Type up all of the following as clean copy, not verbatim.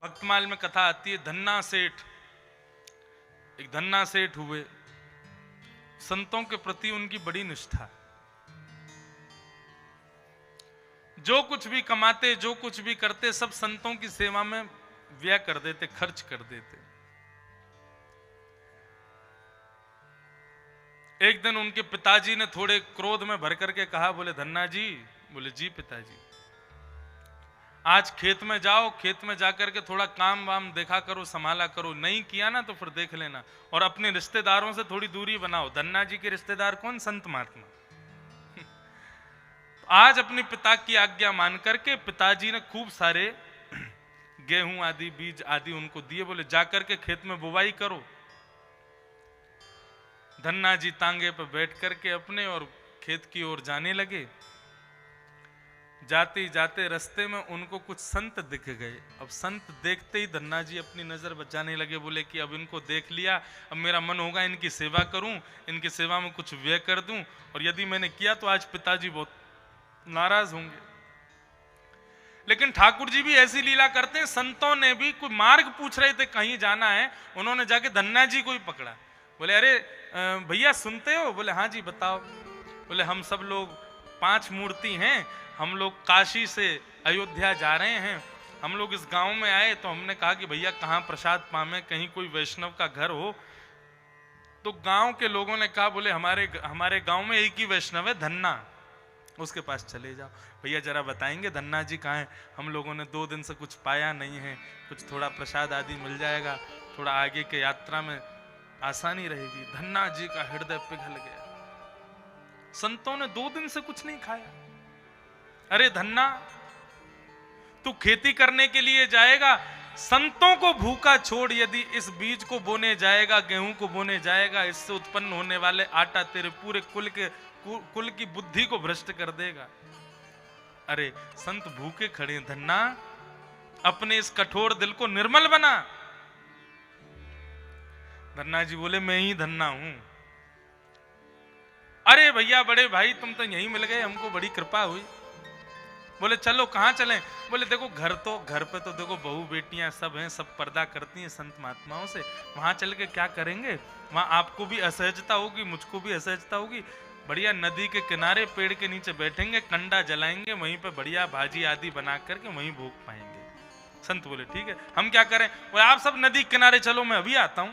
भक्तमाल में कथा आती है, धन्ना सेठ, एक धन्ना सेठ हुए, संतों के प्रति उनकी बड़ी निष्ठा, जो कुछ भी कमाते जो कुछ भी करते सब संतों की सेवा में व्यय कर देते, खर्च कर देते। एक दिन उनके पिताजी ने थोड़े क्रोध में भर करके कहा, बोले धन्ना जी, बोले जी पिताजी, आज खेत में जाओ, खेत में जाकर के थोड़ा काम वाम देखा करो, संभाला करो, नहीं किया ना तो फिर देख लेना, और अपने रिश्तेदारों से थोड़ी दूरी बनाओ। धन्ना जी के रिश्तेदार कौन? संत महात्मा। आज अपने पिता की आज्ञा मान करके पिताजी ने खूब सारे गेहूं आदि बीज आदि उनको दिए, बोले जाकर के खेत में बुवाई करो। धन्ना जी तांगे पर बैठ करके अपने और खेत की ओर जाने लगे। जाते जाते रास्ते में उनको कुछ संत दिख गए। अब संत देखते ही धन्ना जी अपनी नजर बचाने लगे, बोले कि अब इनको देख लिया, अब मेरा मन होगा इनकी सेवा करूं, इनकी सेवा में कुछ व्यय कर दूं, और यदि मैंने किया तो आज पिताजी बहुत नाराज होंगे। लेकिन ठाकुर जी भी ऐसी लीला करते हैं, संतों ने भी कोई मार्ग पूछ रहे थे, कहीं जाना है, उन्होंने जाके धन्ना जी को ही पकड़ा। बोले अरे भैया सुनते हो? बोले हाँ जी बताओ। बोले हम सब लोग 5 मूर्ति हैं, हम लोग काशी से अयोध्या जा रहे हैं, हम लोग इस गांव में आए तो हमने कहा कि भैया कहाँ प्रसाद पावे, कहीं कोई वैष्णव का घर हो। तो गांव के लोगों ने कहा, बोले हमारे गांव में एक ही वैष्णव है, धन्ना, उसके पास चले जाओ। भैया जरा बताएंगे धन्ना जी कहाँ हैं? हम लोगों ने 2 दिन से कुछ पाया नहीं है, कुछ थोड़ा प्रसाद आदि मिल जाएगा, थोड़ा आगे के यात्रा में आसानी रहेगी। धन्ना जी का हृदय पिघल गया, संतों ने 2 दिन से कुछ नहीं खाया। अरे धन्ना, तू खेती करने के लिए जाएगा, संतों को भूखा छोड़, यदि इस बीज को बोने जाएगा, गेहूं को बोने जाएगा, इससे उत्पन्न होने वाले आटा तेरे पूरे कुल की बुद्धि को भ्रष्ट कर देगा। अरे संत भूखे खड़े, धन्ना अपने इस कठोर दिल को निर्मल बना। धन्ना जी बोले मैं ही धन्ना हूं। अरे भैया बड़े भाई तुम तो यहीं मिल गए, हमको बड़ी कृपा हुई। बोले चलो कहां चलें? बोले देखो घर पे तो देखो बहू बेटियां सब हैं, सब पर्दा करती हैं संत महात्माओं से, वहां चल के क्या करेंगे? वहां आपको भी असहजता होगी, मुझको भी असहजता होगी, बढ़िया नदी के किनारे पेड़ के नीचे बैठेंगे, कंडा जलाएंगे, वहीं पे बढ़िया भाजी आदि बना करके वहीं भोग पाएंगे। संत बोले ठीक है, हम क्या करें? बोले आप सब नदी किनारे चलो, मैं अभी आता हूं।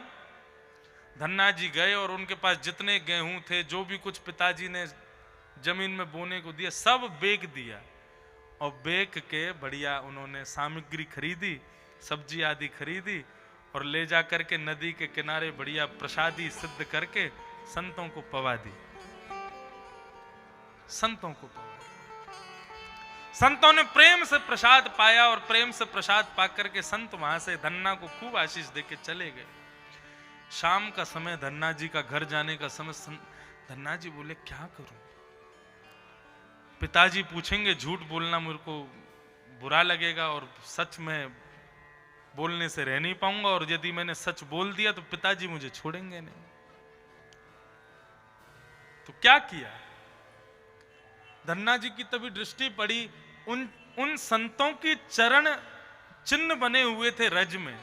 धन्ना जी गए और उनके पास जितने गेहूं थे, जो भी कुछ पिताजी ने जमीन में बोने को दिया, सब बेच दिया, और बेच के बढ़िया उन्होंने सामग्री खरीदी, सब्जी आदि खरीदी, और ले जा करके नदी के किनारे बढ़िया प्रसादी सिद्ध करके संतों को पवा दी। संतों को पवा, संतों ने प्रेम से प्रसाद पाया, और प्रेम से प्रसाद पाकर के संत वहां से धन्ना को खूब आशीष देके चले गए। शाम का समय, धन्ना जी का घर जाने का समय, धन्ना जी बोले क्या करूं? पिताजी पूछेंगे, झूठ बोलना मेरे को बुरा लगेगा, और सच में बोलने से रह नहीं पाऊंगा, और यदि मैंने सच बोल दिया तो पिताजी मुझे छोड़ेंगे नहीं। तो क्या किया? धन्ना जी की तभी दृष्टि पड़ी, उन संतों की चरण चिन्ह बने हुए थे रज में।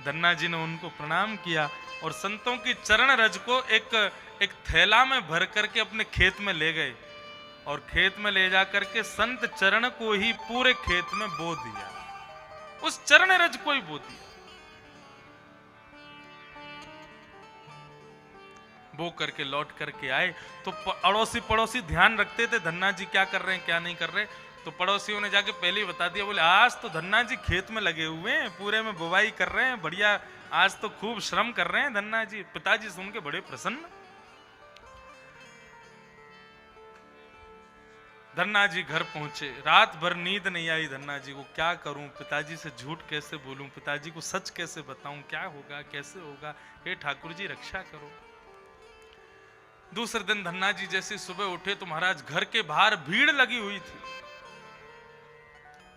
धन्ना जी ने उनको प्रणाम किया और संतों की चरण रज को एक थैला में भर करके अपने खेत में ले गए, और खेत में ले जाकर के संत चरण को ही पूरे खेत में बो दिया, उस चरण रज को ही बो दिया। बो करके लौट करके आए तो अड़ोसी पड़ोसी ध्यान रखते थे धन्ना जी क्या कर रहे हैं क्या नहीं कर रहे, तो पड़ोसियों ने जाके पहले ही बता दिया, बोले आज तो धन्ना जी खेत में लगे हुए हैं, पूरे में बुवाई कर रहे हैं, बढ़िया आज तो खूब श्रम कर रहे हैं धन्ना जी। पिताजी सुन के बड़े प्रसन्न। धन्ना जी घर पहुंचे, रात भर नींद नहीं आई धन्ना जी को, क्या करूं, पिताजी से झूठ कैसे बोलूं, पिताजी को सच कैसे बताऊं, क्या होगा कैसे होगा, हे ठाकुर जी रक्षा करो। दूसरे दिन धन्ना जी जैसे सुबह उठे तो महाराज घर के बाहर भीड़ लगी हुई थी।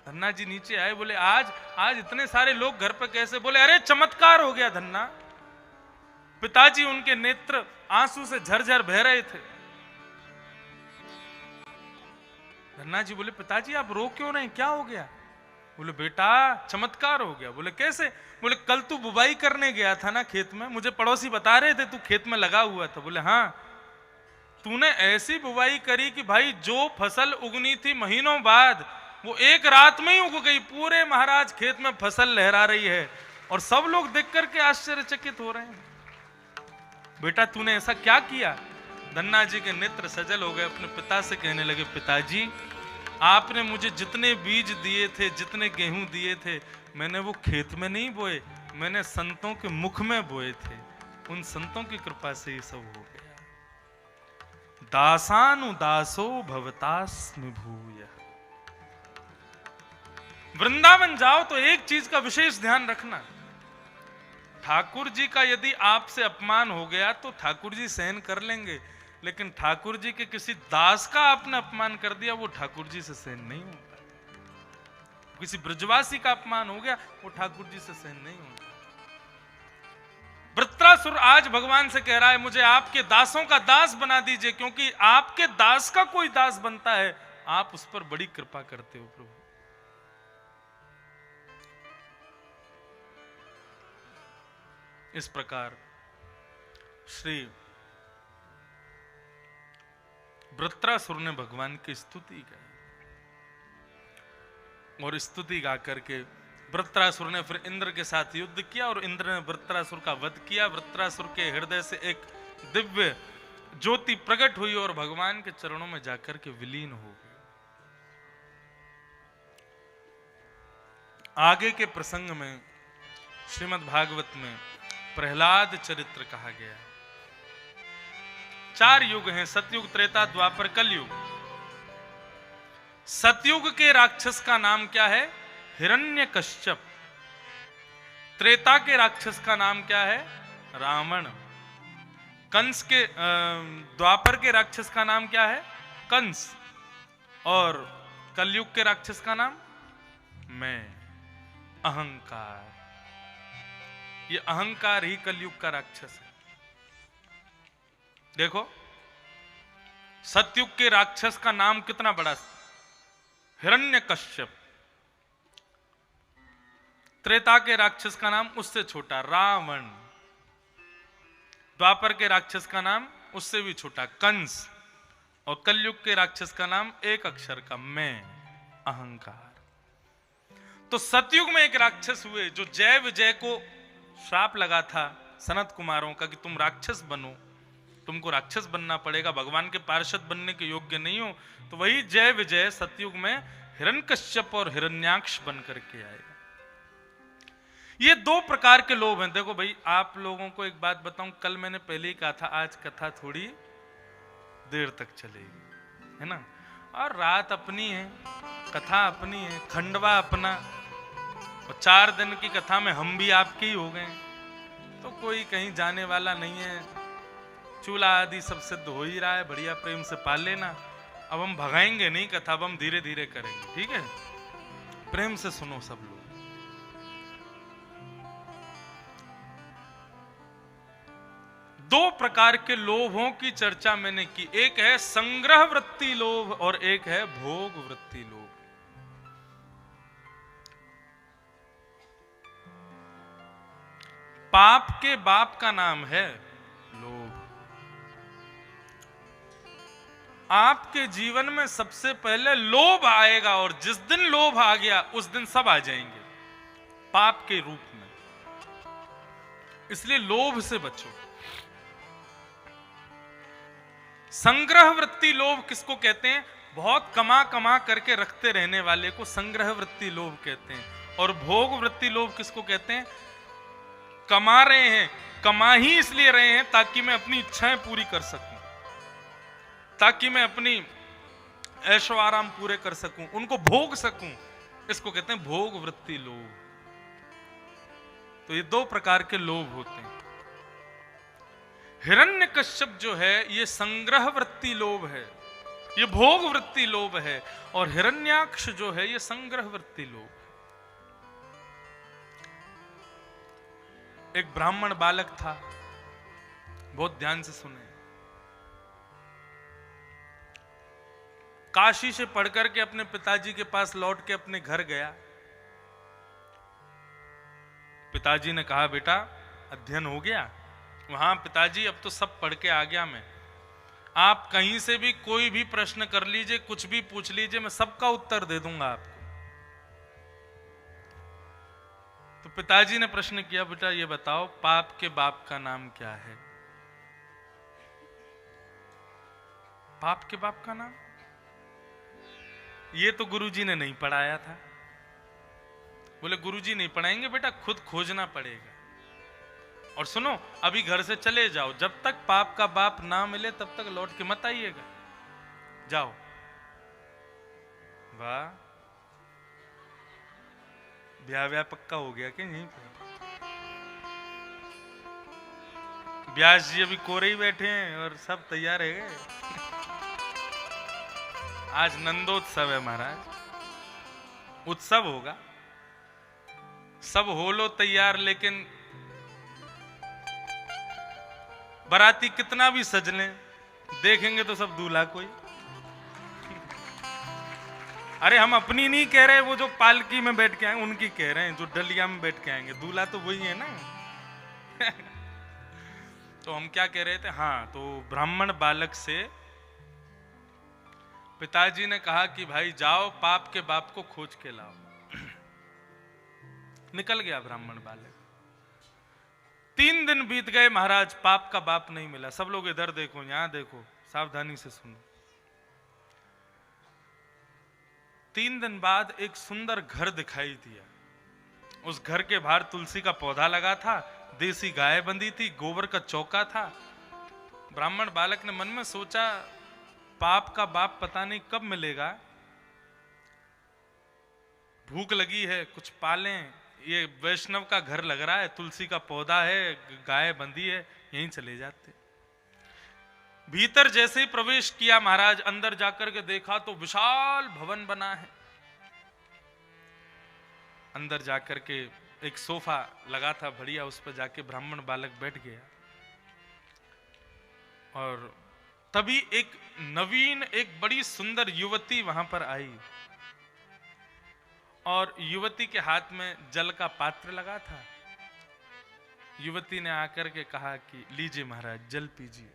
धन्ना जी नीचे आए, बोले आज इतने सारे लोग घर पे कैसे? बोले अरे चमत्कार हो गया धन्ना। पिताजी उनके नेत्र आंसू से झरझर बह रहे थे। धन्ना जी बोले पिताजी आप रो क्यों नहीं, क्या हो गया? बोले बेटा चमत्कार हो गया। बोले कैसे? बोले कल तू बुवाई करने गया था ना खेत में, मुझे पड़ोसी बता रहे थे तू खेत में लगा हुआ था। बोले हाँ। तूने ऐसी बुवाई करी कि भाई जो फसल उगनी थी महीनों बाद वो एक रात में ही उग गई। पूरे महाराज खेत में फसल लहरा रही है और सब लोग देख करके आश्चर्यचकित हो रहे हैं। बेटा तूने ऐसा क्या किया? धन्ना जी के नेत्र सजल हो गए, अपने पिता से कहने लगे पिताजी आपने मुझे जितने बीज दिए थे, जितने गेहूं दिए थे, मैंने वो खेत में नहीं बोए, मैंने संतों के मुख में बोए थे। उन संतों की कृपा से ये सब हो गया। दासानुदासो भवतास्मि भूयः। वृंदावन जाओ तो एक चीज का विशेष ध्यान रखना, ठाकुर जी का यदि आपसे अपमान हो गया तो ठाकुर जी सहन कर लेंगे, लेकिन ठाकुर जी के किसी दास का आपने अपमान कर दिया वो ठाकुर जी से सहन नहीं होता। किसी ब्रजवासी का अपमान हो गया वो ठाकुर जी से सहन नहीं होता। वृत्रासुर आज भगवान से कह रहा है मुझे आपके दासों का दास बना दीजिए, क्योंकि आपके दास का कोई दास बनता है आप उस पर बड़ी कृपा करते हो प्रभु। इस प्रकार श्री वृत्रासुर ने भगवान की स्तुति गाई और स्तुति गा करके वृत्रासुर ने फिर इंद्र के साथ युद्ध किया और इंद्र ने वृत्रासुर का वध किया। वृत्रासुर के हृदय से एक दिव्य ज्योति प्रकट हुई और भगवान के चरणों में जाकर के विलीन हो गई। आगे के प्रसंग में श्रीमद् भागवत में प्रहलाद चरित्र कहा गया। 4 युग हैं, सतयुग, त्रेता, द्वापर, कलयुग। सतयुग के राक्षस का नाम क्या है? हिरण्यकश्यप। त्रेता के राक्षस का नाम क्या है? रावण। कंस के द्वापर के राक्षस का नाम क्या है? कंस। और कलयुग के राक्षस का नाम? मैं, अहंकार। ये अहंकार ही कलयुग का राक्षस है। देखो सतयुग के राक्षस का नाम कितना बड़ा, हिरण्यकश्यप। त्रेता के राक्षस का नाम उससे छोटा, रावण। द्वापर के राक्षस का नाम उससे भी छोटा, कंस। और कलयुग के राक्षस का नाम एक अक्षर का, मैं, अहंकार। तो सतयुग में एक राक्षस हुए जो जय विजय को श्राप लगा था सनत कुमारों का कि तुम राक्षस बनो, तुमको राक्षस बनना पड़ेगा, भगवान के पार्षद बनने के योग्य नहीं हो। तो वही जय विजय सतयुग में हिरण्यकश्यप और हिरण्याक्ष बन करके आएगा। ये 2 प्रकार के लोभ हैं। देखो भाई आप लोगों को एक बात बताऊं, कल मैंने पहले ही कहा था आज कथा थोड़ी देर तक चलेगी, है ना। और रात अपनी है, कथा अपनी है, खंडवा अपना, और 4 दिन की कथा में हम भी आपके ही हो गए, तो कोई कहीं जाने वाला नहीं है। चूल्हा आदि सब सिद्ध हो ही रहा है, बढ़िया प्रेम से पाल लेना। अब हम भगाएंगे नहीं कथा, अब हम धीरे धीरे करेंगे, ठीक है। प्रेम से सुनो सब लोग। दो प्रकार के लोभों की चर्चा मैंने की, एक है संग्रह वृत्ति लोभ और एक है भोग वृत्ति लोभ। पाप के बाप का नाम है लोभ। आपके जीवन में सबसे पहले लोभ आएगा और जिस दिन लोभ आ गया उस दिन सब आ जाएंगे पाप के रूप में। इसलिए लोभ से बचो। संग्रह वृत्ति लोभ किसको कहते हैं? बहुत कमा कमा करके रखते रहने वाले को संग्रह वृत्ति लोभ कहते हैं। और भोग वृत्ति लोभ किसको कहते हैं? कमा रहे हैं, कमा ही इसलिए रहे हैं ताकि मैं अपनी इच्छाएं पूरी कर सकूं, ताकि मैं अपनी ऐशो आराम पूरे कर सकूं, उनको भोग सकूं, इसको कहते हैं भोग वृत्ति लोभ। तो ये 2 प्रकार के लोभ होते हैं। हिरण्यकश्यप जो है ये संग्रह वृत्ति लोभ है, ये भोग वृत्ति लोभ है, और हिरण्याक्ष जो है ये संग्रह वृत्ति लोभ। एक ब्राह्मण बालक था, बहुत ध्यान से सुने, काशी से पढ़कर के अपने पिताजी के पास लौट के अपने घर गया पिताजी ने कहा बेटा अध्ययन हो गया? वहां पिताजी अब तो सब पढ़ के आ गया मैं, आप कहीं से भी कोई भी प्रश्न कर लीजिए, कुछ भी पूछ लीजिए, मैं सबका उत्तर दे दूंगा आपको। तो पिताजी ने प्रश्न किया बेटा ये बताओ पाप के बाप का नाम क्या है? पाप के बाप का नाम? ये तो गुरुजी ने नहीं पढ़ाया था। बोले गुरुजी नहीं पढ़ाएंगे बेटा, खुद खोजना पड़ेगा। और सुनो अभी घर से चले जाओ, जब तक पाप का बाप ना मिले तब तक लौट के मत आइएगा, जाओ। वाह, ब्याह पक्का हो गया क्या यहीं पे? व्यास जी अभी कोरे ही बैठे हैं और सब तैयार है गए। आज नंदोत्सव है महाराज, उत्सव होगा, सब हो लो तैयार, लेकिन बाराती कितना भी सज लें, देखेंगे तो सब दूल्हा कोई। अरे हम अपनी नहीं कह रहे, वो जो पालकी में बैठ के आए उनकी कह रहे हैं, जो डलिया में बैठ के आएंगे, दूल्हा तो वही है ना। तो हम क्या कह रहे थे, हाँ, तो ब्राह्मण बालक से पिताजी ने कहा कि भाई जाओ पाप के बाप को खोज के लाओ। निकल गया ब्राह्मण बालक। 3 दिन बीत गए महाराज, पाप का बाप नहीं मिला। सब लोग इधर देखो, यहां देखो, सावधानी से सुनो। 3 दिन बाद एक सुंदर घर दिखाई दिया। उस घर के बाहर तुलसी का पौधा लगा था, देसी गाय बंधी थी, गोबर का चौका था। ब्राह्मण बालक ने मन में सोचा पाप का बाप पता नहीं कब मिलेगा, भूख लगी है, कुछ पालें, ये वैष्णव का घर लग रहा है, तुलसी का पौधा है, गाय बंधी है, यहीं चले जाते। भीतर जैसे ही प्रवेश किया महाराज, अंदर जाकर के देखा तो विशाल भवन बना है। अंदर जाकर के एक सोफा लगा था बढ़िया, उस पर जाके ब्राह्मण बालक बैठ गया। और तभी एक नवीन, एक बड़ी सुंदर युवती वहां पर आई, और युवती के हाथ में जल का पात्र लगा था। युवती ने आकर के कहा कि लीजिए महाराज जल पीजिए।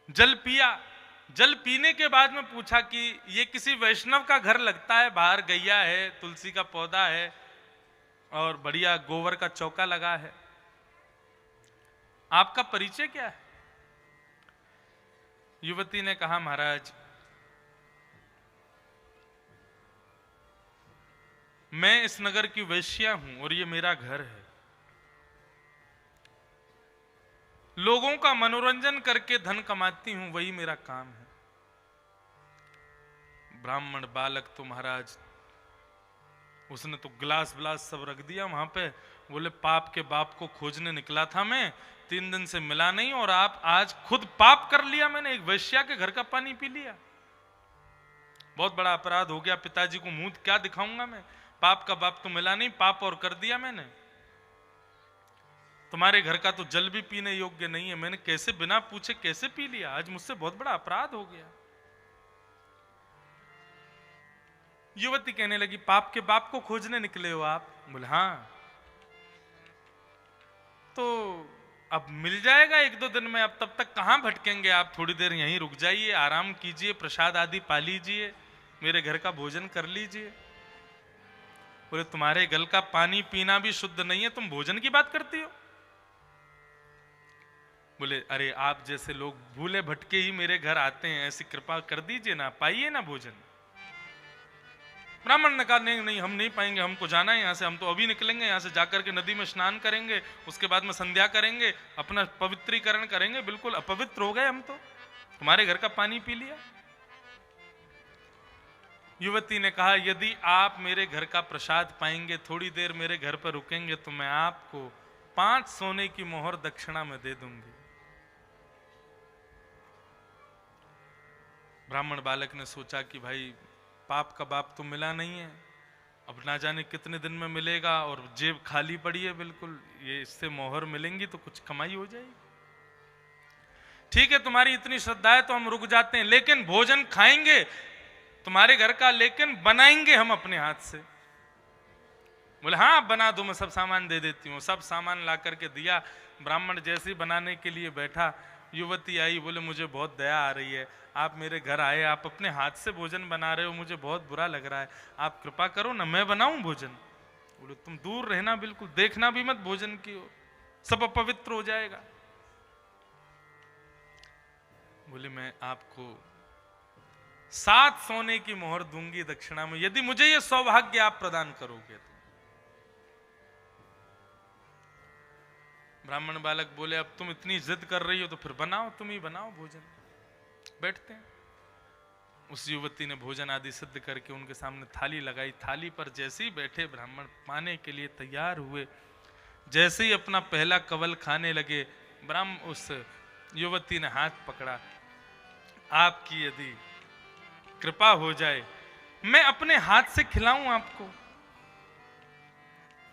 जल पिया। जल पीने के बाद में पूछा कि ये किसी वैष्णव का घर लगता है, बाहर गैया है, तुलसी का पौधा है और बढ़िया गोबर का चौका लगा है, आपका परिचय क्या है? युवती ने कहा महाराज मैं इस नगर की वैश्या हूं और ये मेरा घर है। लोगों का मनोरंजन करके धन कमाती हूं, वही मेरा काम है। ब्राह्मण बालक तो महाराज, उसने तो गिलास विलास सब रख दिया वहां पे। बोले पाप के बाप को खोजने निकला था मैं, 3 दिन से मिला नहीं, और आप आज खुद पाप कर लिया मैंने, एक वैश्या के घर का पानी पी लिया। बहुत बड़ा अपराध हो गया, पिताजी को मुंह क्या दिखाऊंगा मैं? पाप का बाप तो मिला नहीं, पाप और कर दिया मैंने। तुम्हारे घर का तो जल भी पीने योग्य नहीं है, मैंने कैसे बिना पूछे कैसे पी लिया? आज मुझसे बहुत बड़ा अपराध हो गया। युवती कहने लगी पाप के बाप को खोजने निकले हो आप? बोले हाँ। तो अब मिल जाएगा 1-2 दिन में, अब तब तक कहां भटकेंगे आप? थोड़ी देर यहीं रुक जाइए, आराम कीजिए, प्रसाद आदि पा लीजिए, मेरे घर का भोजन कर लीजिए। बोले तुम्हारे गल का पानी पीना भी शुद्ध नहीं है, तुम भोजन की बात करती हो? बोले अरे आप जैसे लोग भूले भटके ही मेरे घर आते हैं, ऐसी कृपा कर दीजिए ना, पाइए ना भोजन। ब्राह्मण ने कहा नहीं नहीं, हम नहीं पाएंगे, हमको जाना है यहाँ से, हम तो अभी निकलेंगे यहाँ से, जाकर के नदी में स्नान करेंगे, उसके बाद में संध्या करेंगे, अपना पवित्रीकरण करेंगे, बिल्कुल अपवित्र हो गए हम तो, तुम्हारे घर का पानी पी लिया। युवती ने कहा यदि आप मेरे घर का प्रसाद पाएंगे, थोड़ी देर मेरे घर पर रुकेंगे, तो मैं आपको 5 सोने की मोहर दक्षिणा में दे दूंगी। ब्राह्मण बालक ने सोचा कि भाई पाप का बाप तो मिला नहीं है, अब ना जाने कितने दिन में मिलेगा, और जेब खाली पड़ी है बिल्कुल, ये इससे मोहर मिलेंगी तो कुछ कमाई हो जाएगी। ठीक है तुम्हारी इतनी श्रद्धा है तो हम रुक जाते हैं, लेकिन भोजन खाएंगे तुम्हारे घर का, लेकिन बनाएंगे हम अपने हाथ से। बोले हाँ बना दो, मैं सब सामान दे देती हूँ। सब सामान ला करके दिया। ब्राह्मण जैसे ही बनाने के लिए बैठा, युवती आई, बोले मुझे बहुत दया आ रही है, आप मेरे घर आए, आप अपने हाथ से भोजन बना रहे हो, मुझे बहुत बुरा लग रहा है, आप कृपा करो ना, मैं बनाऊं भोजन। बोले तुम दूर रहना, बिल्कुल देखना भी मत भोजन की ओर, सब अपवित्र हो जाएगा। बोले मैं आपको 7 सोने की मोहर दूंगी दक्षिणा में, यदि मुझे ये सौभाग्य आप प्रदान करोगे तो। ब्राह्मण बालक बोले अब तुम इतनी जिद कर रही हो तो फिर बनाओ, तुम ही बनाओ भोजन। बैठते हैं। उस युवती ने भोजन आदि सिद्ध करके उनके सामने थाली लगाई। थाली पर जैसे ही बैठे ब्राह्मण पाने के लिए तैयार हुए, जैसे ही अपना पहला कवल खाने लगे, उस युवती ने हाथ पकड़ा, आपकी यदि कृपा हो जाए मैं अपने हाथ से खिलाऊं आपको।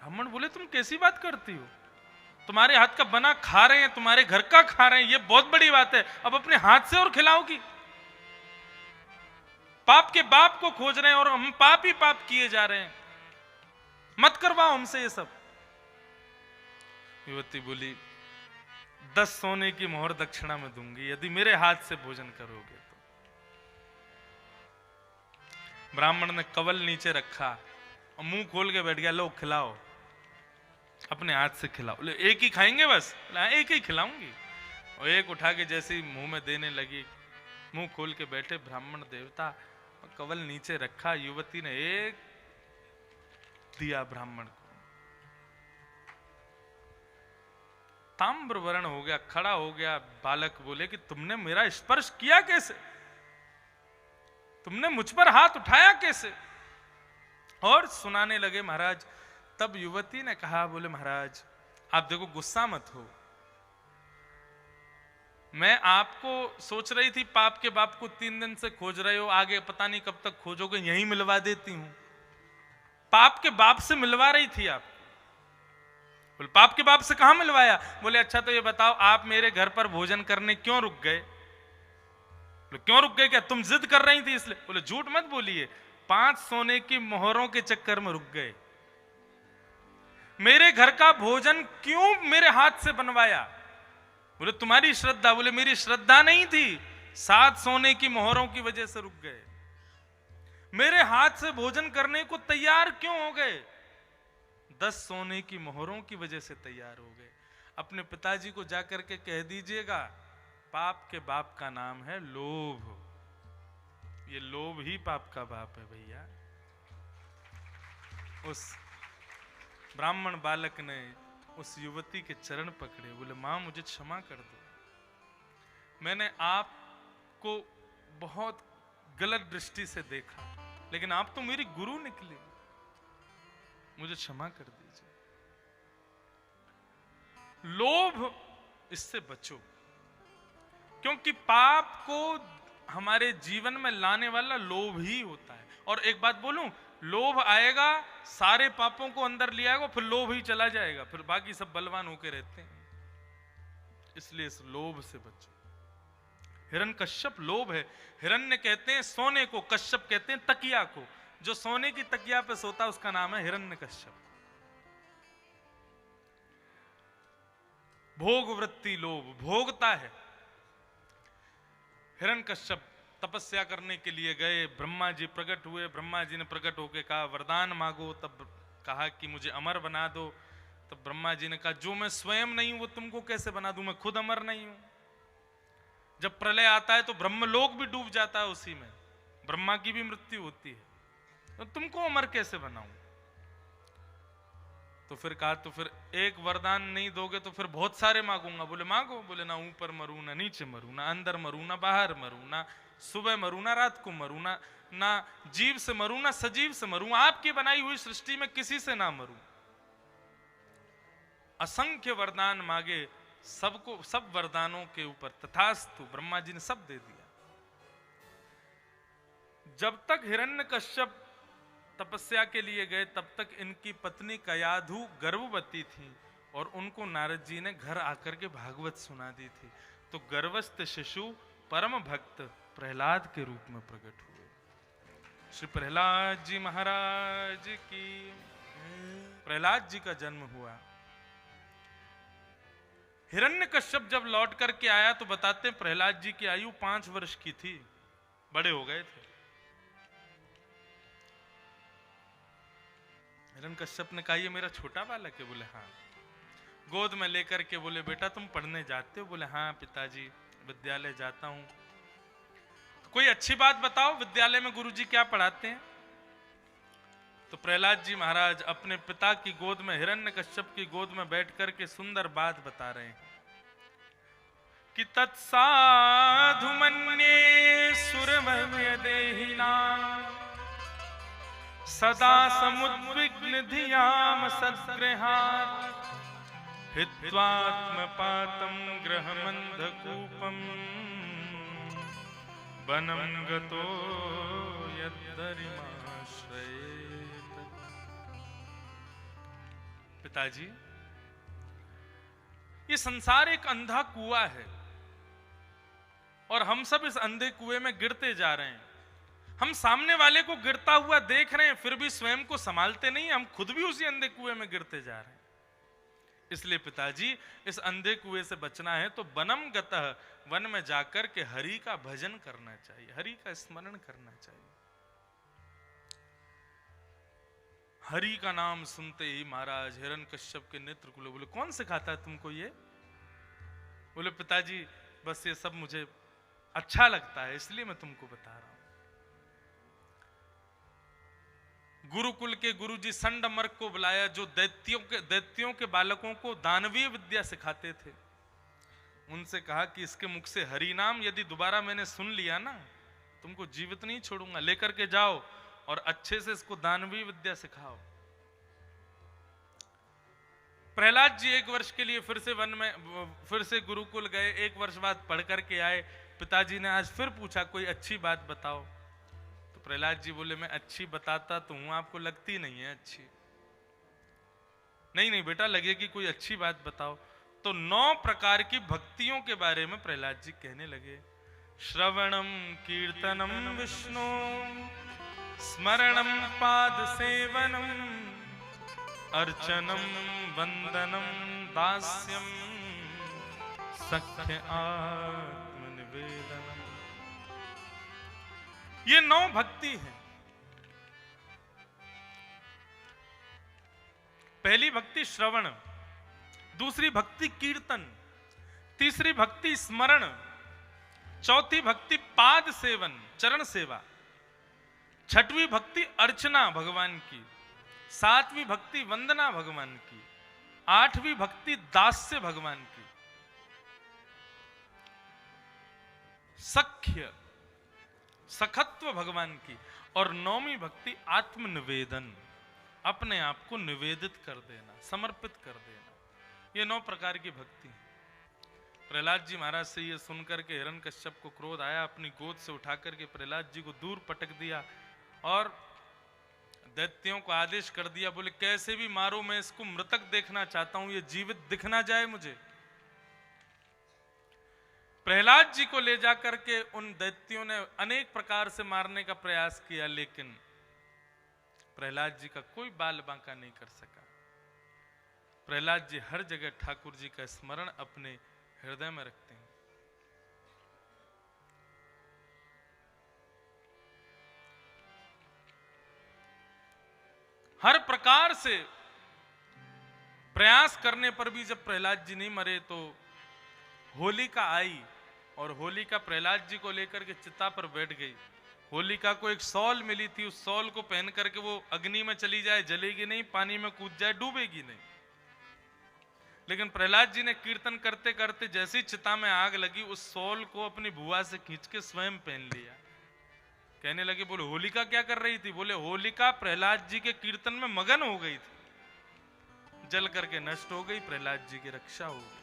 ब्राह्मण बोले तुम कैसी बात करती हो, तुम्हारे हाथ का बना खा रहे हैं, तुम्हारे घर का खा रहे हैं, ये बहुत बड़ी बात है, अब अपने हाथ से और खिलाओगी? पाप के बाप को खोज रहे हैं और हम पाप ही पाप किए जा रहे हैं, मत करवाओ हमसे ये सब। युवती बोली 10 सोने की मोहर दक्षिणा में दूंगी यदि मेरे हाथ से भोजन करोगे तो। ब्राह्मण ने कवल नीचे रखा और मुंह खोल के बैठ गया, लो खिलाओ, अपने हाथ से खिलाओ। एक ही खाएंगे बस? एक ही खिलाऊंगी। और एक उठा के जैसे ही मुंह में देने लगी, मुंह खोल के बैठे ब्राह्मण देवता, कवल नीचे रखा, युवती ने एक दिया ब्राह्मण को, ताम्र वर्ण हो गया, खड़ा हो गया। बालक बोले कि तुमने मेरा स्पर्श किया कैसे, तुमने मुझ पर हाथ उठाया कैसे? और सुनाने लगे महाराज। तब युवती ने कहा, बोले महाराज आप देखो गुस्सा मत हो, मैं आपको सोच रही थी पाप के बाप को 3 दिन से खोज रहे हो, आगे पता नहीं कब तक खोजोगे, यहीं मिलवा देती हूं। पाप के बाप से मिलवा रही थी आप? बोले पाप के बाप से कहां मिलवाया? बोले अच्छा तो ये बताओ आप मेरे घर पर भोजन करने क्यों रुक गए? बोले क्यों रुक गए, क्या तुम जिद कर रही थी इसलिए? बोले झूठ मत बोलिए, 5 सोने की मोहरों के चक्कर में रुक गए। मेरे घर का भोजन क्यों मेरे हाथ से बनवाया? बोले तुम्हारी श्रद्धा। बोले मेरी श्रद्धा नहीं थी, 7 सोने की मोहरों की वजह से रुक गए। मेरे हाथ से भोजन करने को तैयार क्यों हो गए? 10 सोने की मोहरों की वजह से तैयार हो गए। अपने पिताजी को जाकर के कह दीजिएगा, पाप के बाप का नाम है लोभ, ये लोभ ही पाप का बाप है भैया। उस ब्राह्मण बालक ने उस युवती के चरण पकड़े, बोले मां मुझे क्षमा कर दो, मैंने आपको बहुत गलत दृष्टि से देखा, लेकिन आप तो मेरी गुरु निकले, मुझे क्षमा कर दीजिए। लोभ, इससे बचो, क्योंकि पाप को हमारे जीवन में लाने वाला लोभ ही होता है। और एक बात बोलूं, लोभ आएगा सारे पापों को अंदर ले आएगा, फिर लोभ ही चला जाएगा, फिर बाकी सब बलवान होके रहते हैं। इसलिए इस लोभ से बचो। हिरण्यकश्यप लोभ है। हिरण्य कहते हैं सोने को, कश्यप कहते हैं तकिया को। जो सोने की तकिया पे सोता है उसका नाम है हिरण्यकश्यप। भोग वृत्ति लोभ, भोगता है। हिरण्यकश्यप तपस्या करने के लिए गए, ब्रह्मा जी प्रकट हुए, ब्रह्मा जी ने प्रकट होकर कहा वरदान मांगो, तब कहा कि मुझे अमर बना दो। तब ब्रह्मा जी ने कहा जो मैं स्वयं नहीं हूं वो तुमको कैसे बना दूं, मैं खुद अमर नहीं हूं। जब प्रलय आता है तो ब्रह्मलोक भी डूब जाता है, उसी में ब्रह्मा की भी मृत्यु होती है, तो तुमको अमर कैसे बनाऊं? तो फिर कहा तो फिर एक वरदान नहीं दोगे तो फिर बहुत सारे मांगूंगा। बोले मांगो। बोले ना ऊपर मरू, ना नीचे मरू, ना अंदर मरू, ना बाहर मरू, ना सुबह मरू, ना रात को मरू, ना जीव से मरू, ना सजीव से मरू, आपकी बनाई हुई सृष्टि में किसी से ना मरू। असंख्य वरदान मांगे, सबको, सब वरदानों के ऊपर तथास्तु ब्रह्मा जी ने सब दे दिया। जब तक हिरण्यकश्यप तपस्या के लिए गए तब तक इनकी पत्नी कयाधु गर्भवती थी और उनको नारद जी ने घर आकर के भागवत सुना दी थी। तो गर्भस्थ शिशु परम भक्त प्रहलाद के रूप में प्रकट हुए। श्री प्रहलाद जी महाराज की प्रहलाद जी का जन्म हुआ। हिरण्यकश्यप जब लौट करके आया तो बताते हैं प्रहलाद जी की आयु 5 वर्ष की थी, बड़े हो गए थे। हिरण्यकश्यप ने कहा ये मेरा छोटा बालक है? बोले हाँ। गोद में लेकर के बोले बेटा तुम पढ़ने जाते हो? बोले हाँ पिताजी विद्यालय जाता हूं। तो कोई अच्छी बात बताओ, विद्यालय में गुरुजी क्या पढ़ाते हैं? तो प्रहलाद जी महाराज अपने पिता की गोद में, हिरण्यकश्यप की गोद में बैठ करके सुंदर बात बता रहे हैं कि तत्साधु मन्ये सुरमय देहिना सदा समुद्विग्न धियाम सद्गृहात् हित्वात्मपातं ग्रहमन्धकूपम् वनं गतो यद्दरिमाश्रयेत। पिताजी ये संसार एक अंधा कुआं है और हम सब इस अंधे कुएं में गिरते जा रहे हैं। हम सामने वाले को गिरता हुआ देख रहे हैं फिर भी स्वयं को संभालते नहीं, हम खुद भी उसी अंधे कुएं में गिरते जा रहे हैं। इसलिए पिताजी इस अंधे कुएं से बचना है तो वनम गतः, वन में जाकर के हरि का भजन करना चाहिए, हरि का स्मरण करना चाहिए। हरि का नाम सुनते ही महाराज हिरण्यकश्यप के नेत्र खुले। बोले कौन सिखाता है तुमको ये? बोले पिताजी बस ये सब मुझे अच्छा लगता है इसलिए मैं तुमको बता रहा हूं। गुरुकुल के गुरुजी संडमर्क को बुलाया जो दैत्यों के बालकों को दानवीय विद्या सिखाते थे। उनसे कहा कि इसके मुख से हरि नाम यदि दोबारा मैंने सुन लिया ना, तुमको जीवित नहीं छोड़ूंगा, लेकर के जाओ और अच्छे से इसको दानवीय विद्या सिखाओ। प्रहलाद जी 1 वर्ष के लिए फिर से गुरुकुल गए। 1 वर्ष बाद पढ़ करके आए। पिताजी ने आज फिर पूछा कोई अच्छी बात बताओ। तो प्रहलाद जी बोले मैं अच्छी बताता तो हूं, आपको लगती नहीं है अच्छी। नहीं बेटा लगेगी, कोई अच्छी बात बताओ। तो 9 प्रकार की भक्तियों के बारे में प्रहलाद जी कहने लगे। श्रवणम कीर्तनम विष्णु स्मरणम पाद सेवनम अर्चनम वंदनम दास्यम सख्य आत्मनिवेदनम। ये 9 भक्ति है। पहली भक्ति श्रवण, दूसरी भक्ति कीर्तन, तीसरी भक्ति स्मरण, चौथी भक्ति पाद सेवन चरण सेवा, छठवीं भक्ति अर्चना भगवान की, 7वीं भक्ति वंदना भगवान की, 8वीं भक्ति दास्य भगवान की, सख्य सखत्व भगवान की, और 9वीं भक्ति आत्मनिवेदन, अपने आप को निवेदित कर देना, समर्पित कर देना। ये 9 प्रकार की भक्ति। प्रहलाद जी महाराज से ये सुनकर के हिरण्यकश्यप को क्रोध आया, अपनी गोद से उठा करके प्रहलाद जी को दूर पटक दिया और दैत्यों को आदेश कर दिया। बोले कैसे भी मारो, मैं इसको मृतक देखना चाहता हूं, ये जीवित दिख ना जाए मुझे। प्रहलाद जी को ले जाकर के उन दैत्यों ने अनेक प्रकार से मारने का प्रयास किया, लेकिन प्रहलाद जी का कोई बाल बांका नहीं कर सका। प्रहलाद जी हर जगह ठाकुर जी का स्मरण अपने हृदय में रखते हैं। हर प्रकार से प्रयास करने पर भी जब प्रहलाद जी नहीं मरे तो होलिका आई और होलिका प्रहलाद जी को लेकर के चिता पर बैठ गई। होलिका को एक शॉल मिली थी, उस शॉल को पहन करके वो अग्नि में चली जाए, जलेगी नहीं, पानी में कूद जाए, डूबेगी नहीं। लेकिन प्रहलाद जी ने कीर्तन करते करते जैसी चिता में आग लगी, उस शॉल को अपनी भुआ से खींच के स्वयं पहन लिया। कहने लगे बोले होलिका क्या कर रही थी? बोले होलिका प्रहलाद जी के कीर्तन में मगन हो गई थी, जल करके नष्ट हो गई, प्रहलाद जी की रक्षा हो गई।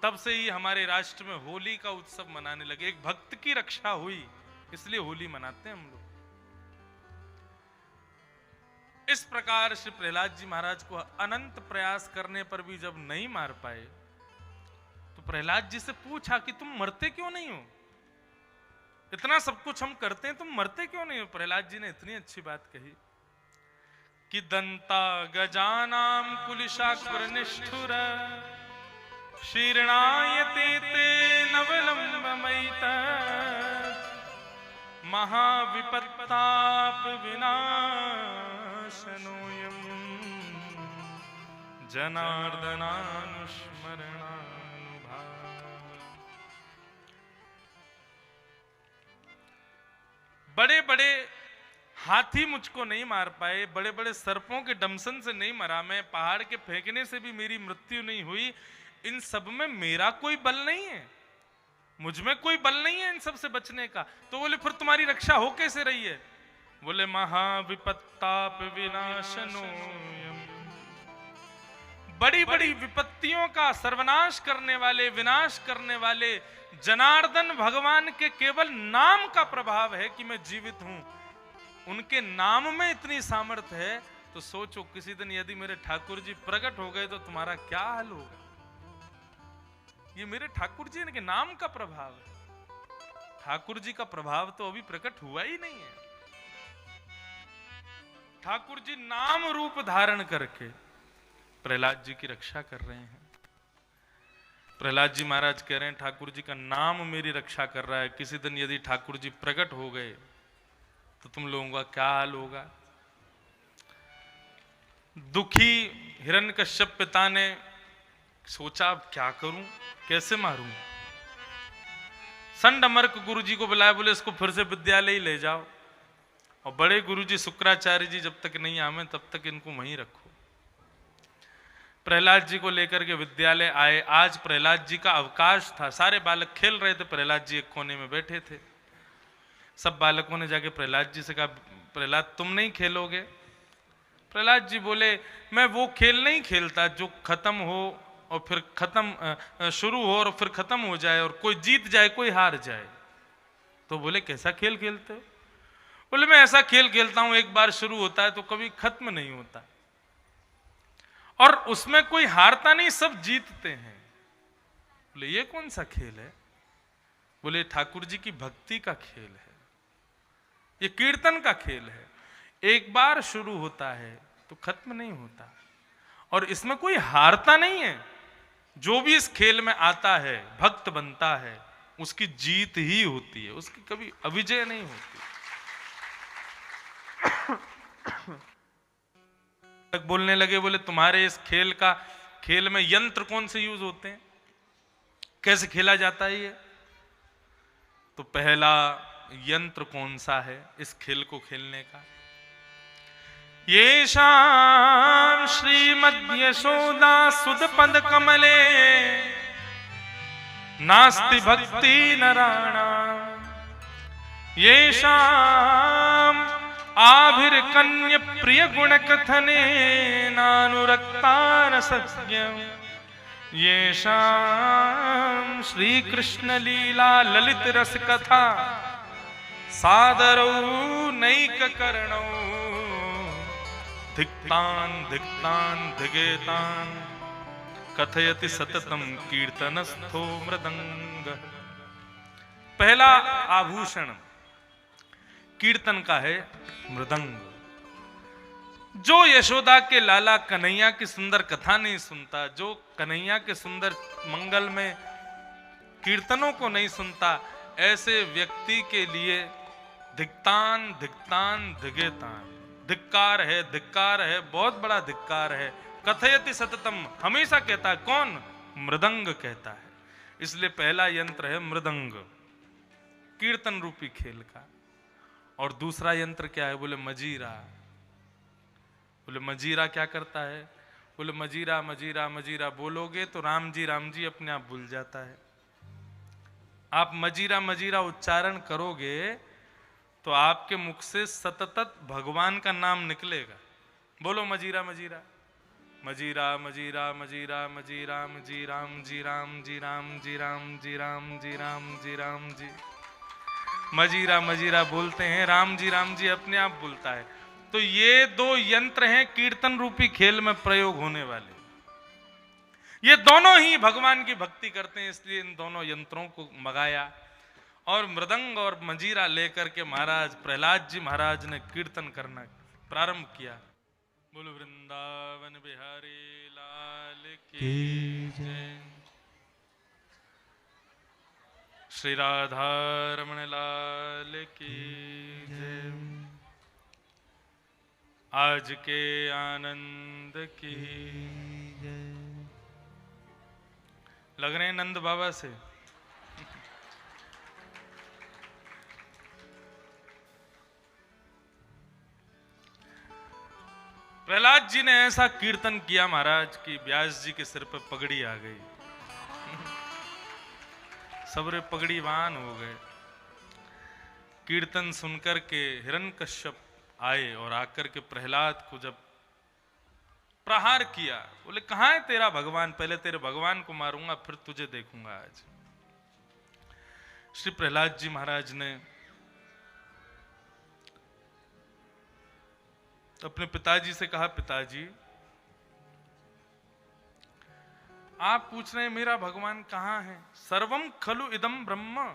तब से ही हमारे राष्ट्र में होली का उत्सव मनाने लगे। एक भक्त की रक्षा हुई इसलिए होली मनाते हैं हम लोग। इस प्रकार श्री प्रहलाद जी महाराज को अनंत प्रयास करने पर भी जब नहीं मार पाए तो प्रहलाद जी से पूछा कि तुम मरते क्यों नहीं हो? इतना सब कुछ हम करते हैं, तुम मरते क्यों नहीं हो? प्रहलाद जी ने इतनी अच्छी बात कही, कि दंता गजानां कुलिशाक्र निष्ठुर शीर्णायते ते नवलंबमयित महाविपत्ताप विनाशनोऽयं जनार्दनानुस्मरणानुभाव। बड़े बड़े हाथी मुझको नहीं मार पाए, बड़े बड़े सर्पों के डमसन से नहीं मरा मैं, पहाड़ के फेंकने से भी मेरी मृत्यु नहीं हुई, इन सब में मेरा कोई बल नहीं है, मुझ में कोई बल नहीं है इन सब से बचने का। तो बोले फिर तुम्हारी रक्षा हो कैसे रही है? बोले महाविपत्ताप विनाशनोऽयम्, बड़ी बड़ी विपत्तियों का सर्वनाश करने वाले, विनाश करने वाले जनार्दन भगवान के केवल नाम का प्रभाव है कि मैं जीवित हूं। उनके नाम में इतनी सामर्थ्य है तो सोचो किसी दिन यदि मेरे ठाकुर जी प्रकट हो गए तो तुम्हारा क्या हाल होगा। ये मेरे ठाकुर जी के नाम का प्रभाव है, ठाकुर जी का प्रभाव तो अभी प्रकट हुआ ही नहीं है। ठाकुर जी नाम रूप धारण करके प्रहलाद जी की रक्षा कर रहे हैं। प्रहलाद जी महाराज कह रहे हैं ठाकुर जी का नाम मेरी रक्षा कर रहा है, किसी दिन यदि ठाकुर जी प्रकट हो गए तो तुम लोगों का क्या हाल होगा। दुखी हिरण्यकश्यप पिता ने सोचा अब क्या करूं, कैसे मारूं। संडमर्क गुरु जी को बुलाया, बोले इसको फिर से विद्यालय ही ले जाओ, और बड़े गुरु जी शुक्राचार्य जी जब तक नहीं आवे तब तक इनको वहीं रखो। प्रहलाद जी को लेकर के विद्यालय आए। आज प्रहलाद जी का अवकाश था, सारे बालक खेल रहे थे, प्रहलाद जी एक कोने में बैठे थे। सब बालकों ने जाके प्रहलाद जी से कहा प्रहलाद तुम नहीं खेलोगे? प्रहलाद जी बोले मैं वो खेल नहीं खेलता जो खत्म हो और फिर खत्म शुरू हो और फिर खत्म हो जाए और कोई जीत जाए कोई हार जाए। तो बोले कैसा खेल खेलते हो? बोले मैं ऐसा खेल खेलता हूं एक बार शुरू होता है तो कभी खत्म नहीं होता, और उसमें कोई हारता नहीं, सब जीतते हैं। बोले ये कौन सा खेल है? बोले ठाकुर जी की भक्ति का खेल है, ये कीर्तन का खेल है, एक बार शुरू होता है तो खत्म नहीं होता, और इसमें कोई हारता नहीं है। जो भी इस खेल में आता है भक्त बनता है उसकी जीत ही होती है, उसकी कभी अविजय नहीं होती। तक बोलने लगे, बोले तुम्हारे इस खेल में यंत्र कौन से यूज होते हैं, कैसे खेला जाता है ये? तो पहला यंत्र कौन सा है इस खेल को खेलने का? येषां श्रीमद्यशोदा सुदपद कमले नास्ति भक्ति नराणां, येषां आभिर्कन्य प्रिय गुण कथने नानुरक्ता रसज्ञं, येषां श्री कृष्ण लीला ललित रस कथा सादरौ नैक करणौ, धिक्तान धिक्तान धिगेतान कथयति सततम कीर्तनस्थो मृदंग। पहला आभूषण कीर्तन का है मृदंग। जो यशोदा के लाला कन्हैया की सुंदर कथा नहीं सुनता, जो कन्हैया के सुंदर मंगल में कीर्तनों को नहीं सुनता, ऐसे व्यक्ति के लिए धिक्तान धिक्तान धिगेतान, धिक्कार है, बहुत बड़ा धिक्कार है। कथयति सततम, हमेशा कहता है, कौन? मृदंग कहता है। इसलिए पहला यंत्र है मृदंग, कीर्तन रूपी खेल का। और दूसरा यंत्र क्या है? बोले मजीरा। बोले मजीरा क्या करता है? बोले मजीरा मजीरा मजीरा बोलोगे तो राम जी अपने आप भूल जाता है। आप मजीरा मजीरा उच्चारण करोगे तो आपके मुख से सतत भगवान का नाम निकलेगा। बोलो मजीरा मजीरा, मजीरा मजीरा मजीरा मजीरा जी राम जी राम जी राम जी राम जी राम जी राम जी राम जी, मजीरा मजीरा बोलते हैं, राम जी अपने आप बोलता है। तो ये दो यंत्र हैं कीर्तन रूपी खेल में प्रयोग होने वाले। ये दोनों ही भगवान की भक्ति करते हैं, इसलिए इन दोनों यंत्रों को मंगाया और मृदंग और मजीरा लेकर के महाराज प्रहलाद जी महाराज ने कीर्तन करना प्रारंभ किया। बोलो वृंदावन बिहारी लाल की जय। श्री राधा रमण लाल की जय। आज के आनंद की जय। लग रहे हैं नंद बाबा से। प्रहलाद जी ने ऐसा कीर्तन किया महाराज कि व्यास जी के सिर पर पगड़ी आ गई। सबरे पगड़ीवान हो गए। कीर्तन सुनकर के हिरण्यकश्यप आए और आकर के प्रहलाद को जब प्रहार किया, बोले कहां है तेरा भगवान, पहले तेरे भगवान को मारूंगा फिर तुझे देखूंगा आज। श्री प्रहलाद जी महाराज ने अपने पिताजी से कहा, पिताजी आप पूछ रहे हैं मेरा भगवान कहां है। सर्वम खलु इदम ब्रह्म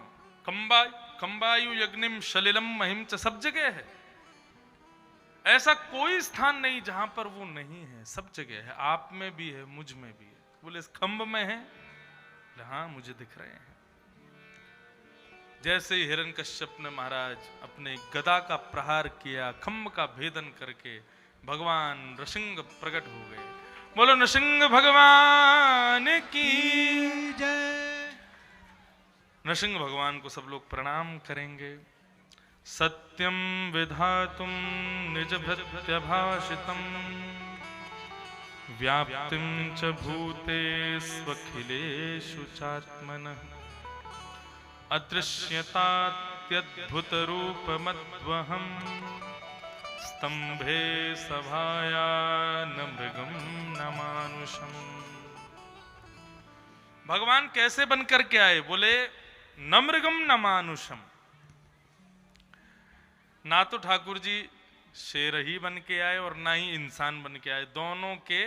कंबायु यज्ञिम सलिलम महिम च, सब जगह है। ऐसा कोई स्थान नहीं जहां पर वो नहीं है, सब जगह है। आप में भी है, मुझ में भी है। बोले इस खंभ में है? हाँ मुझे दिख रहे हैं। जैसे ही हिरण्यकश्यप ने महाराज अपने गदा का प्रहार किया, खंभ का भेदन करके भगवान नृसिंह प्रकट हो गए। बोलो नृसिंह भगवान की जय। नृसिंह भगवान को सब लोग प्रणाम करेंगे। सत्यम विधातुम निज भृत्यभाषितम व्याप्तिम च भूतेष्वखिलेषु चात्मनः अदृश्यतात्यद्भुत रूपमद्वहम् स्तंभे सभाया न मृगम न मानुषम। भगवान कैसे बनकर के आए? बोले न मृगम न मानुषम। ना तो ठाकुर जी शेर ही बन के आए और ना ही इंसान बन के आए। दोनों के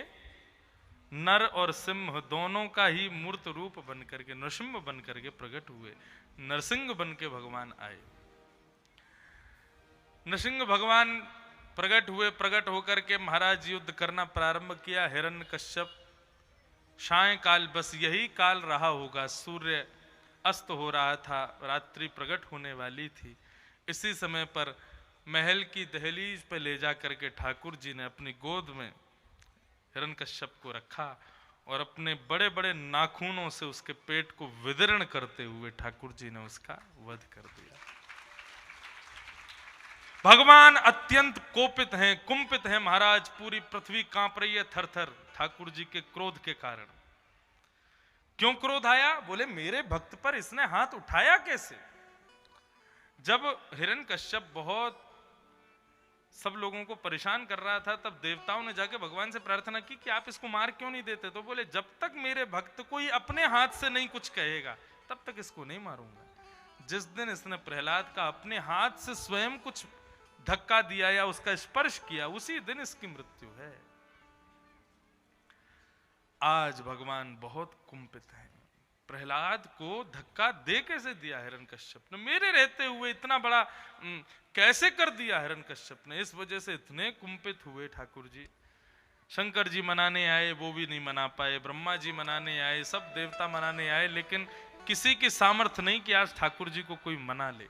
नर और सिंह दोनों का ही मूर्त रूप बन करके नृसिंह बन करके प्रकट हुए। नरसिंह बन के भगवान आए। नरसिंह भगवान प्रकट हुए। प्रकट होकर के महाराज युद्ध करना प्रारंभ किया। हिरण्यकश्यप सायंकाल, बस यही काल रहा होगा, सूर्य अस्त हो रहा था, रात्रि प्रकट होने वाली थी। इसी समय पर महल की दहलीज पे ले जा करके ठाकुर जी ने अपनी गोद में हिरण्यकश्यप को रखा और अपने बड़े बड़े नाखूनों से उसके पेट को विदीर्ण करते हुए ठाकुर जी ने उसका वध कर दिया। भगवान अत्यंत कोपित हैं, कुंपित हैं महाराज। पूरी पृथ्वी कांप रही है थर-थर ठाकुर जी के क्रोध के कारण। क्यों क्रोध आया? बोले मेरे भक्त पर इसने हाथ उठाया कैसे? जब हिरण्यकश्यप बहुत सब लोगों को परेशान कर रहा था, तब देवताओं ने जाके भगवान से प्रार्थना की कि आप इसको मार क्यों नहीं देते? तो बोले जब तक मेरे भक्त कोई अपने हाथ से नहीं कुछ कहेगा तब तक इसको नहीं मारूंगा। जिस दिन इसने प्रहलाद का अपने हाथ से स्वयं कुछ धक्का दिया या उसका स्पर्श किया, उसी दिन इसकी मृत्यु है। आज भगवान बहुत कुंपित हैं। प्रहलाद को धक्का दे कैसे दिया हिरण्यकश्यप ने? मेरे रहते हुए इतना बड़ा कैसे कर दिया हिरण्यकश्यप ने? इस वजह से इतने कुंपित हुए ठाकुर जी। शंकर जी मनाने आए, वो भी नहीं मना पाए। ब्रह्मा जी मनाने आए, सब देवता मनाने आए, लेकिन किसी की सामर्थ्य नहीं कि आज ठाकुर जी को कोई मना ले।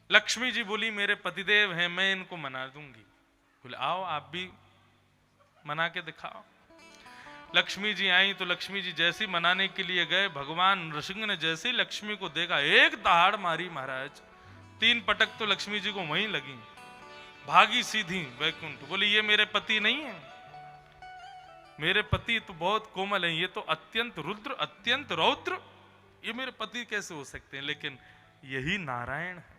लक्ष्मी जी बोली मेरे पतिदेव हैं, मैं इनको मना दूंगी। बोले आओ आप भी मना के दिखाओ। लक्ष्मी जी आई तो लक्ष्मी जी जैसी मनाने के लिए गए, भगवान नृसिंह ने जैसे ही लक्ष्मी को देखा एक दहाड़ मारी महाराज। 3 पटक तो लक्ष्मी जी को वहीं लगी, भागी सीधी वैकुंठ। बोली ये मेरे पति नहीं है, मेरे पति तो बहुत कोमल हैं, ये तो अत्यंत रुद्र अत्यंत रौद्र, ये मेरे पति कैसे हो सकते हैं? लेकिन यही नारायण है।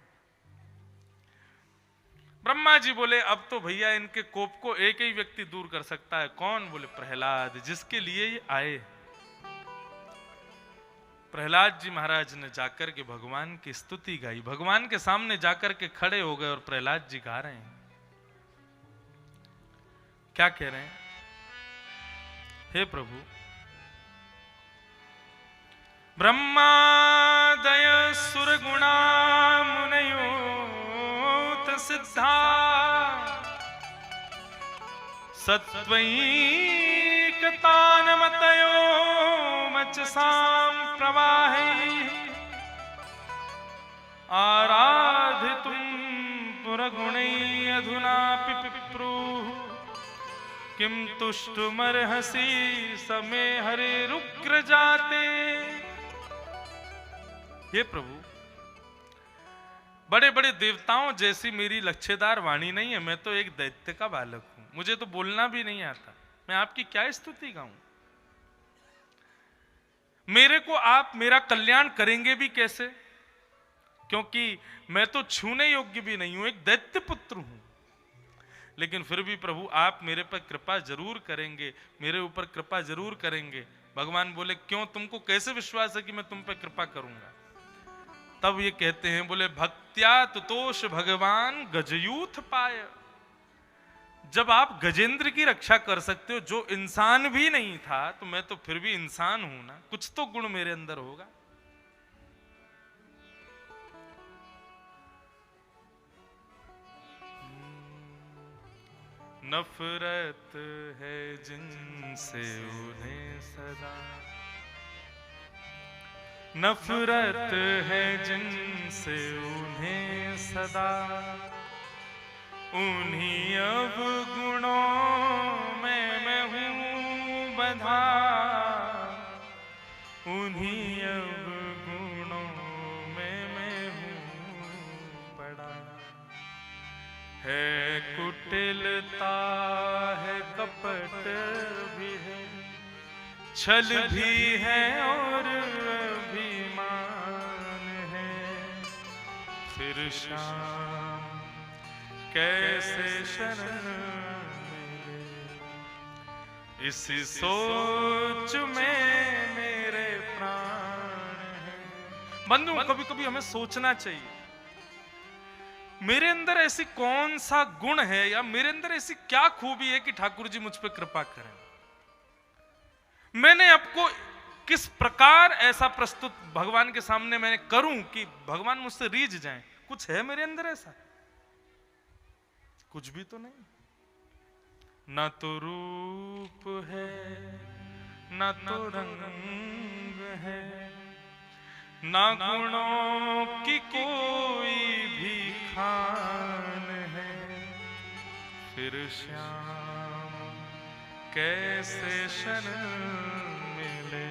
ब्रह्मा जी बोले अब तो भैया इनके कोप को एक ही व्यक्ति दूर कर सकता है। कौन? बोले प्रहलाद, जिसके लिए ये आए। प्रहलाद जी महाराज ने जाकर के भगवान की स्तुति गाई। भगवान के सामने जाकर के खड़े हो गए और प्रहलाद जी गा रहे हैं। क्या कह रहे हैं? हे प्रभु, ब्रह्मादय सुरगुणा मुनयो सिद्धा सत्त्वैकतानमतयो मचसां प्रवाहे आराधितुं पुरगुणैः अधुनापि पिप्रुः किं तुष्टुमर्हसि समे हरेरुग्र जाते। हे प्रभु, बड़े बड़े देवताओं जैसी मेरी लच्छेदार वाणी नहीं है। मैं तो एक दैत्य का बालक हूं, मुझे तो बोलना भी नहीं आता। मैं आपकी क्या स्तुति गाऊं? मेरे को आप मेरा कल्याण करेंगे भी कैसे? क्योंकि मैं तो छूने योग्य भी नहीं हूं, एक दैत्य पुत्र हूं। लेकिन फिर भी प्रभु आप मेरे पर कृपा जरूर करेंगे, मेरे ऊपर कृपा जरूर करेंगे। भगवान बोले क्यों, तुमको कैसे विश्वास है कि मैं तुम पर कृपा करूंगा? तब ये कहते हैं, बोले भक्त्या तुतोष भगवान गजयूथ पाय। जब आप गजेंद्र की रक्षा कर सकते हो, जो इंसान भी नहीं था, तो मैं तो फिर भी इंसान हूं ना, कुछ तो गुण मेरे अंदर होगा। नफरत है जिनसे उन्हें सदा, नफरत है जिनसे उन्हें सदा, उन्हीं अवगुणों में मैं हूँ बंधा, उन्हीं अवगुणों में मैं हूँ बड़ा। है कुटिलता है, कपट भी है, छल भी है और अभिमान है। फिर शाम कैसे शरण मिले, इसी सोच में मेरे प्राण हैं। बंधु, कभी कभी हमें सोचना चाहिए, मेरे अंदर ऐसी कौन सा गुण है या मेरे अंदर ऐसी क्या खूबी है कि ठाकुर जी मुझ पर कृपा करें। मैंने आपको किस प्रकार ऐसा प्रस्तुत भगवान के सामने मैं करूं कि भगवान मुझसे रीझ जाएं? कुछ है मेरे अंदर ऐसा? कुछ भी तो नहीं। ना तो रूप है, ना तो रंग है, ना गुणों की कोई भी खान है। फिर श्याम कैसे शरण मिले,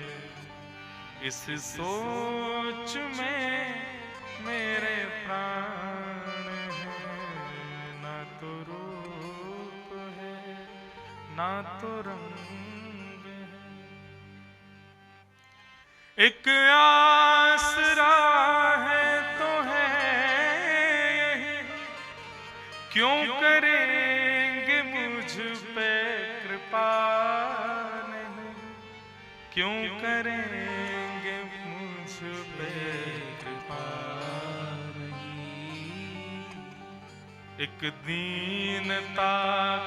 इस सोच में मेरे प्राण हैं। ना तो रूप है, ना तो रंग है, एक आसरा है तो है यही, क्यों करेंगे मुझ पे कृपा नहीं, क्यों करेंगे मुझ पे कृपा नहीं। एक दीनता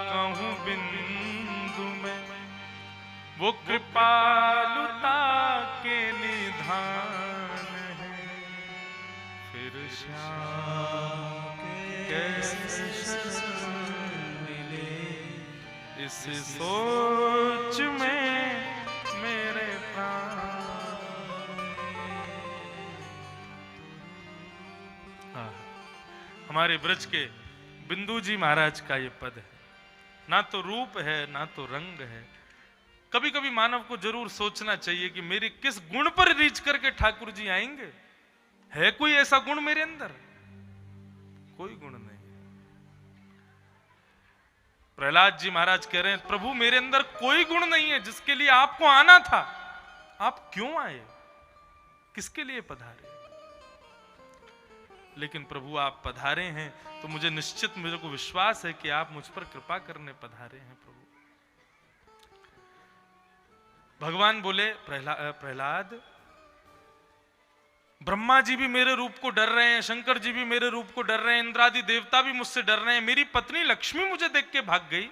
कहूँ बिंदु में, वो कृपालुता के निधान है। फिर श्याम कैसे शरण मिले, इस सोच में मेरे प्राण। हमारे ब्रज के बिंदु जी महाराज का ये पद है। ना तो रूप है, ना तो रंग है। कभी कभी मानव को जरूर सोचना चाहिए कि मेरे किस गुण पर रीच करके ठाकुर जी आएंगे। है कोई ऐसा गुण मेरे अंदर? कोई गुण नहीं। प्रहलाद जी महाराज कह रहे हैं, प्रभु मेरे अंदर कोई गुण नहीं है जिसके लिए आपको आना था। आप क्यों आए? किसके लिए पधारे? लेकिन प्रभु आप पधारे हैं तो मुझे निश्चित, मेरे को विश्वास है कि आप मुझ पर कृपा करने पधारे हैं। प्रभु भगवान बोले, प्रहलाद, ब्रह्मा जी भी मेरे रूप को डर रहे हैं, शंकर जी भी मेरे रूप को डर रहे हैं, इंद्रादि देवता भी मुझसे डर रहे हैं, मेरी पत्नी लक्ष्मी मुझे देख के भाग गई,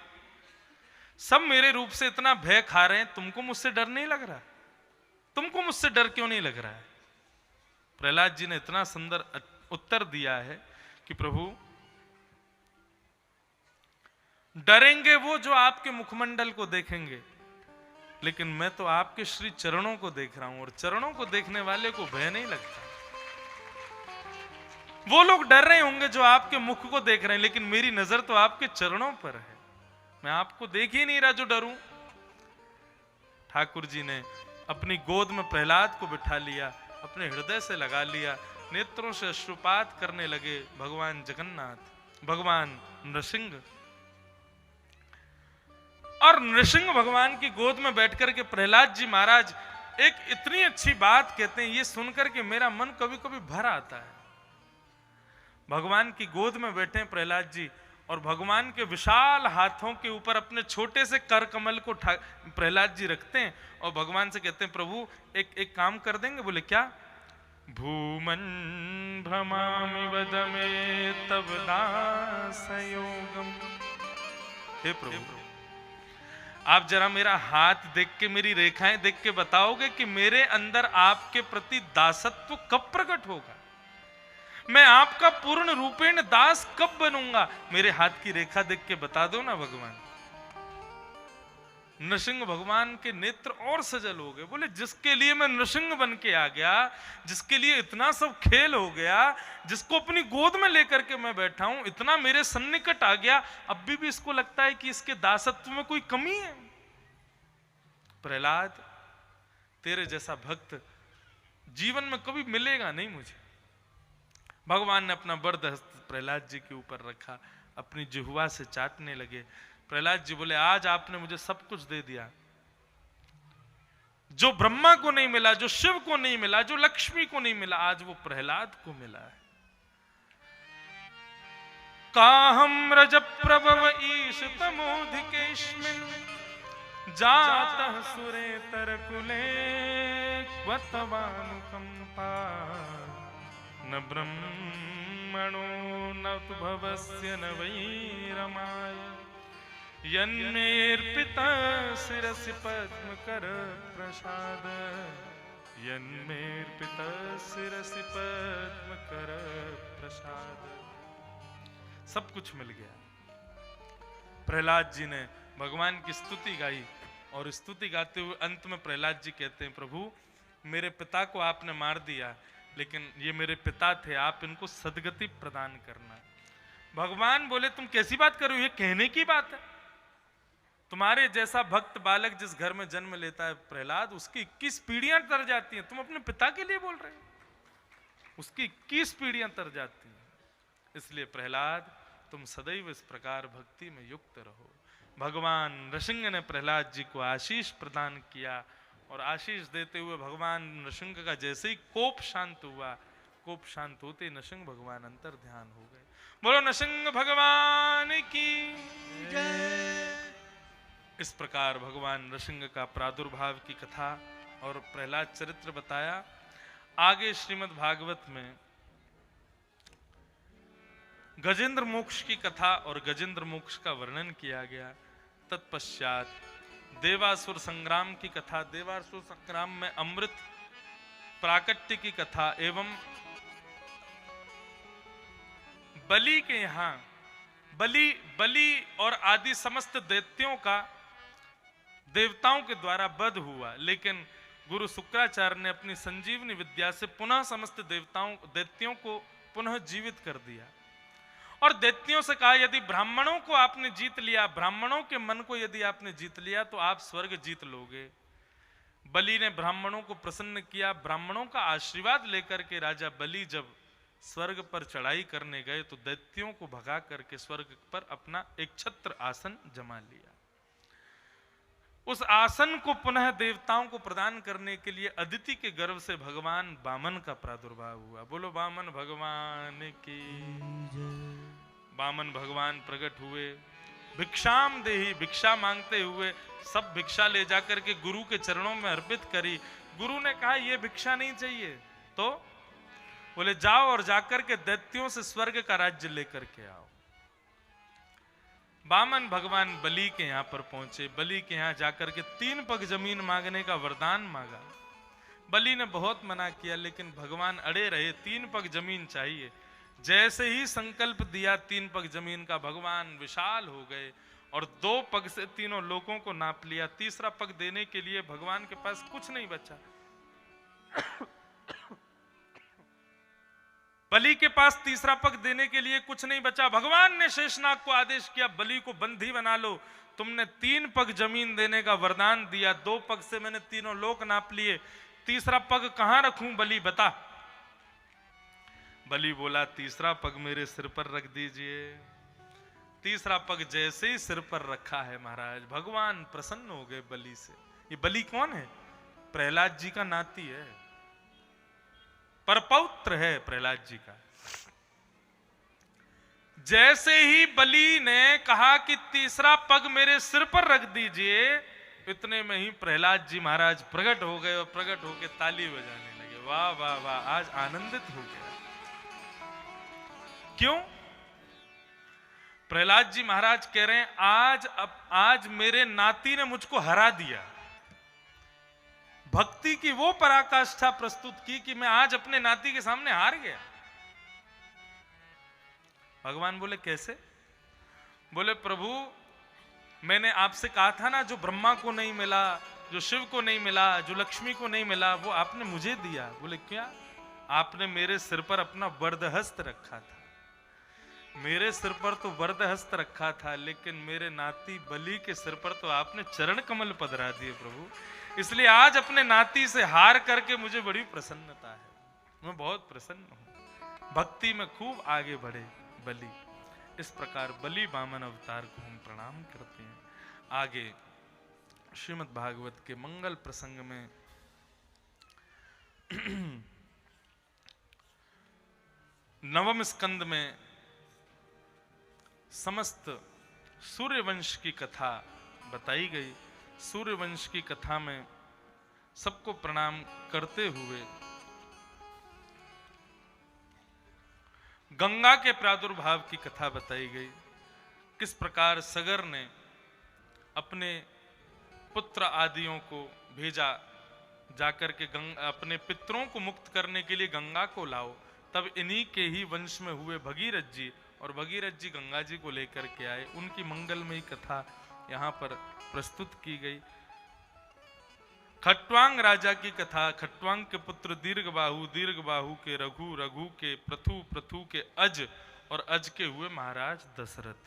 सब मेरे रूप से इतना भय खा रहे हैं, तुमको मुझसे डर नहीं लग रहा? तुमको मुझसे डर क्यों नहीं लग रहा है? प्रहलाद जी ने इतना सुंदर उत्तर दिया है कि प्रभु डरेंगे वो जो आपके मुखमंडल को देखेंगे, लेकिन मैं तो आपके श्री चरणों को देख रहा हूं और चरणों को देखने वाले को भय नहीं लगता। वो लोग डर रहे होंगे जो आपके मुख को देख रहे हैं, लेकिन मेरी नजर तो आपके चरणों पर है। मैं आपको देख ही नहीं रहा जो डरूं। ठाकुर जी ने अपनी गोद में प्रहलाद को बिठा लिया, अपने हृदय से लगा लिया, नेत्रों से अश्रुपात करने लगे भगवान जगन्नाथ, भगवान नृसिंह। और नृसिंह भगवान की गोद में बैठकर के प्रहलाद जी महाराज एक इतनी अच्छी बात कहते हैं, ये सुनकर के मेरा मन कभी कभी भर आता है। भगवान की गोद में बैठे प्रहलाद जी और भगवान के विशाल हाथों के ऊपर अपने छोटे से कर कमल को प्रहलाद जी रखते हैं और भगवान से कहते हैं, प्रभु एक काम कर देंगे? बोले क्या? भूमन भ्रमामि वद मे तव दासयोगम। हे प्रभु, आप जरा मेरा हाथ देख के, मेरी रेखाएं देख के बताओगे कि मेरे अंदर आपके प्रति दासत्व कब प्रकट होगा? मैं आपका पूर्ण रूपेण दास कब बनूंगा? मेरे हाथ की रेखा देख के बता दो ना भगवान। नृसिंह भगवान के नेत्र और सजल हो गए। बोले जिसके लिए मैं नृसिंह बन के आ गया, जिसके लिए इतना सब खेल हो गया, जिसको अपनी गोद में लेकर के मैं बैठा हूं, इतना मेरे सन्निकट आ गया, अब भी इसको लगता है कि इसके दासत्व में कोई कमी है। प्रहलाद, तेरे जैसा भक्त जीवन में कभी मिलेगा नहीं मुझे। भगवान ने अपना वरद हस्त प्रहलाद जी के ऊपर रखा, अपनी जिह्वा से चाटने लगे। प्रहलाद जी बोले, आज आपने मुझे सब कुछ दे दिया। जो ब्रह्मा को नहीं मिला, जो शिव को नहीं मिला, जो लक्ष्मी को नहीं मिला, आज वो प्रहलाद को मिला है। काहम रज प्रभव ईश तमोधिकेश्मिन् जातः सुरेतर कुले क्वतवानुकंपा न ब्रह्मणो न तु भवस्य न वै रमाय यन्मेर्पिता शिरसि पद्मकर प्रसाद यन्मेर्पिता शिरसि पद्मकर प्रसाद। सब कुछ मिल गया। प्रहलाद जी ने भगवान की स्तुति गाई और स्तुति गाते हुए अंत में प्रहलाद जी कहते हैं, प्रभु मेरे पिता को आपने मार दिया, लेकिन ये मेरे पिता थे, आप इनको सद्गति प्रदान करना। भगवान बोले, तुम कैसी बात कर रहे हो? ये कहने की बात है? तुम्हारे जैसा भक्त बालक जिस घर में जन्म लेता है प्रहलाद, उसकी 21 पीढ़ियां तर जाती हैं। तुम अपने पिता के लिए बोल रहे हो? उसकी 21 पीढ़ियां तर जाती हैं। इसलिए प्रहलाद, तुम सदैव इस प्रकार भक्ति में युक्त रहो। भगवान नृसिंह ने प्रहलाद जी को आशीष प्रदान किया और आशीष देते हुए भगवान नृसिंह का जैसे ही कोप शांत हुआ, कोप शांत होते नृसिंह भगवान अंतर ध्यान हो गए। बोलो नृसिंह भगवान की जय। इस प्रकार भगवान नृसिंह का प्रादुर्भाव की कथा और प्रहलाद चरित्र बताया। आगे श्रीमद् भागवत में गजेंद्र मोक्ष की कथा और गजेंद्र मोक्ष का वर्णन किया गया। तत्पश्चात देवासुर संग्राम की कथा, देवासुर संग्राम में अमृत प्राकट्य की कथा एवं बलि के यहां बलि और आदि समस्त दैत्यों का देवताओं के द्वारा वध हुआ, लेकिन गुरु शुक्राचार्य ने अपनी संजीवनी विद्या से पुनः समस्त दैत्यों को पुनः जीवित कर दिया और दैत्यों से कहा, यदि ब्राह्मणों को आपने जीत लिया, ब्राह्मणों के मन को यदि आपने जीत लिया तो आप स्वर्ग जीत लोगे। बलि ने ब्राह्मणों को प्रसन्न किया। ब्राह्मणों का आशीर्वाद लेकर के राजा बलि जब स्वर्ग पर चढ़ाई करने गए तो दैत्यों को भगा करके स्वर्ग पर अपना एक छत्र आसन जमा लिया। उस आसन को पुनः देवताओं को प्रदान करने के लिए अदिति के गर्भ से भगवान वामन का प्रादुर्भाव हुआ। बोलो वामन भगवान की। वामन भगवान प्रकट हुए, भिक्षाम देहि, भिक्षा मांगते हुए सब भिक्षा ले जाकर के गुरु के चरणों में अर्पित करी। गुरु ने कहा ये भिक्षा नहीं चाहिए, तो बोले जाओ और जाकर के दैत्यों से स्वर्ग का राज्य लेकर के आओ। वामन भगवान बलि के यहां पर पहुंचे। बलि के यहां जाकर के 3 पग जमीन मांगने का वरदान मांगा। बलि ने बहुत मना किया, लेकिन भगवान अड़े रहे, 3 पग जमीन चाहिए। जैसे ही संकल्प दिया 3 पग जमीन का, भगवान विशाल हो गए और 2 पग से तीनों लोगों को नाप लिया। तीसरा पग देने के लिए भगवान के पास कुछ नहीं बचा। बलि के पास तीसरा पग देने के लिए कुछ नहीं बचा। भगवान ने शेषनाग को आदेश किया, बलि को बंदी बना लो। तुमने 3 पग जमीन देने का वरदान दिया, 2 पग से मैंने तीनों लोक नाप लिए, तीसरा पग कहां रखूं बलि बता। बलि बोला, तीसरा पग मेरे सिर पर रख दीजिए। तीसरा पग जैसे ही सिर पर रखा है महाराज, भगवान प्रसन्न हो गए बलि से। ये बलि कौन है? प्रहलाद जी का नाती है, परपौत्र है प्रहलाद जी का। जैसे ही बलि ने कहा कि तीसरा पग मेरे सिर पर रख दीजिए, इतने में ही प्रहलाद जी महाराज प्रकट हो गए और प्रकट होकर ताली बजाने लगे। वाह वाह वाह, आज आनंदित हो गया। क्यों? प्रहलाद जी महाराज कह रहे हैं, आज मेरे नाती ने मुझको हरा दिया। भक्ति की वो पराकाष्ठा प्रस्तुत की कि मैं आज अपने नाती के सामने हार गया। भगवान बोले कैसे? बोले प्रभु, मैंने आपसे कहा था ना, जो ब्रह्मा को नहीं मिला, जो शिव को नहीं मिला, जो लक्ष्मी को नहीं मिला, वो आपने मुझे दिया। बोले क्या? आपने मेरे सिर पर अपना वरदहस्त रखा था। मेरे सिर पर तो वरदहस्त रखा था, लेकिन मेरे नाती बलि के सिर पर तो आपने चरण कमल पधरा दिए प्रभु। इसलिए आज अपने नाती से हार करके मुझे बड़ी प्रसन्नता है, मैं बहुत प्रसन्न हूं। भक्ति में खूब आगे बढ़े बलि। इस प्रकार बलि वामन अवतार को हम प्रणाम करते हैं। आगे श्रीमद् भागवत के मंगल प्रसंग में नवम स्कंद में समस्त सूर्यवंश की कथा बताई गई। सूर्यवंश की कथा में सबको प्रणाम करते हुए गंगा के प्रादुर्भाव की कथा बताई गई। किस प्रकार सगर ने अपने पुत्र आदियों को भेजा, जाकर के अपने पितरों को मुक्त करने के लिए गंगा को लाओ। तब इन्हीं के ही वंश में हुए भगीरथ जी, और भगीरथ जी गंगा जी को लेकर के आए। उनकी मंगलमयी कथा यहाँ पर प्रस्तुत की गई। खट्वांग राजा की कथा, खट्वांग के पुत्र दीर्घबाहु, दीर्घबाहु के रघु, रघु के पृथु, पृथु के अज, और अज के हुए महाराज दशरथ।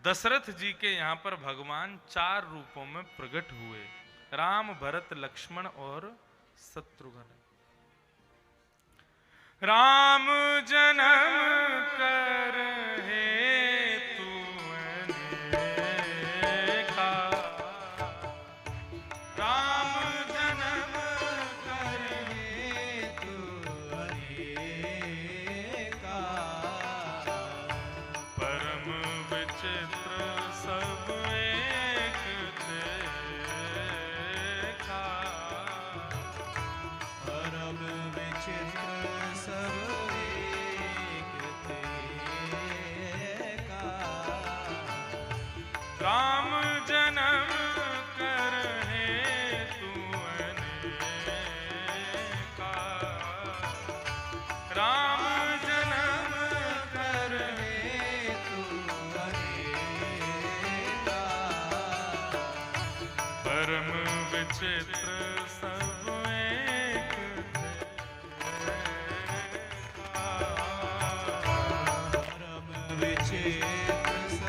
दशरथ जी के यहाँ पर भगवान 4 रूपों में प्रकट हुए, राम, भरत, लक्ष्मण और शत्रुघ्न। राम जन्म कर हेतु अनेका, राम जन्म कर हेतु अनेका, परम विचित्र सब एक देखा, परम विचित्र राम जन्म कर हेतु अनेका, राम जन्म कर हेतु अनेका, परम विचित्र सब एक देखा, परम विचित्र सब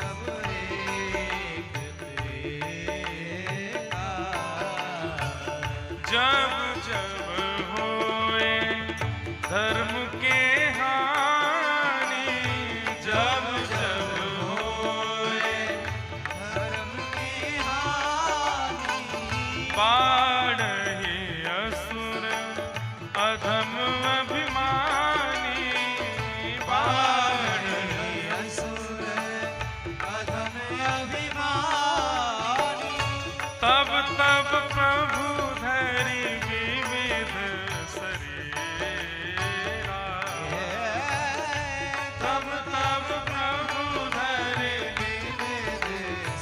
जब जब होए धर्म के हानि, जब जब होए धर्म की हानि, बाढ़हि असुर अधम अभिमानी, बाढ़हि असुर अधम अभिमानी, तब तब प्रभु धरि विविध शरीरा, तब तब प्रभु धरि विविध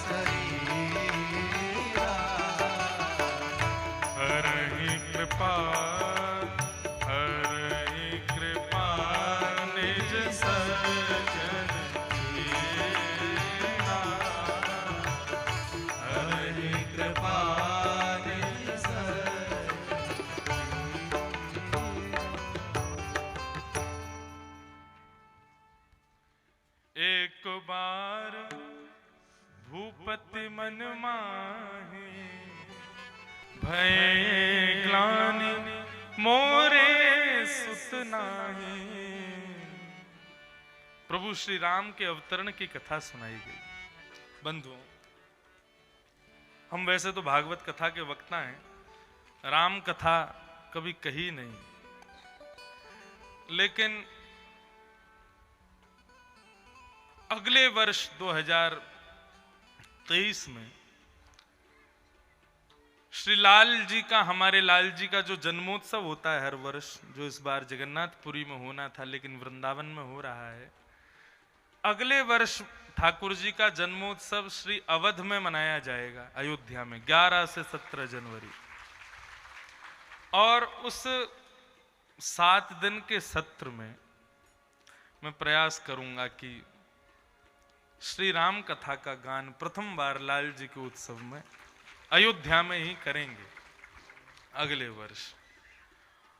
शरीरा, हरहि कृपा, हरहि कृपा निज सज्जन कीना, बार भूपति मन माहे, भय ग्लानि मोरे सुत नाहि। प्रभु श्री राम के अवतरण की कथा सुनाई गई। बंधुओं, हम वैसे तो भागवत कथा के वक्ता हैं, राम कथा कभी कही नहीं, लेकिन अगले वर्ष 2023 में श्री लाल जी का, हमारे लाल जी का जो जन्मोत्सव होता है हर वर्ष, जो इस बार जगन्नाथपुरी में होना था लेकिन वृंदावन में हो रहा है, अगले वर्ष ठाकुर जी का जन्मोत्सव श्री अवध में मनाया जाएगा, अयोध्या में 11 से 17 जनवरी। और उस 7 दिन के सत्र में मैं प्रयास करूंगा कि श्री राम कथा का गान प्रथम बार लाल जी के उत्सव में अयोध्या में ही करेंगे अगले वर्ष।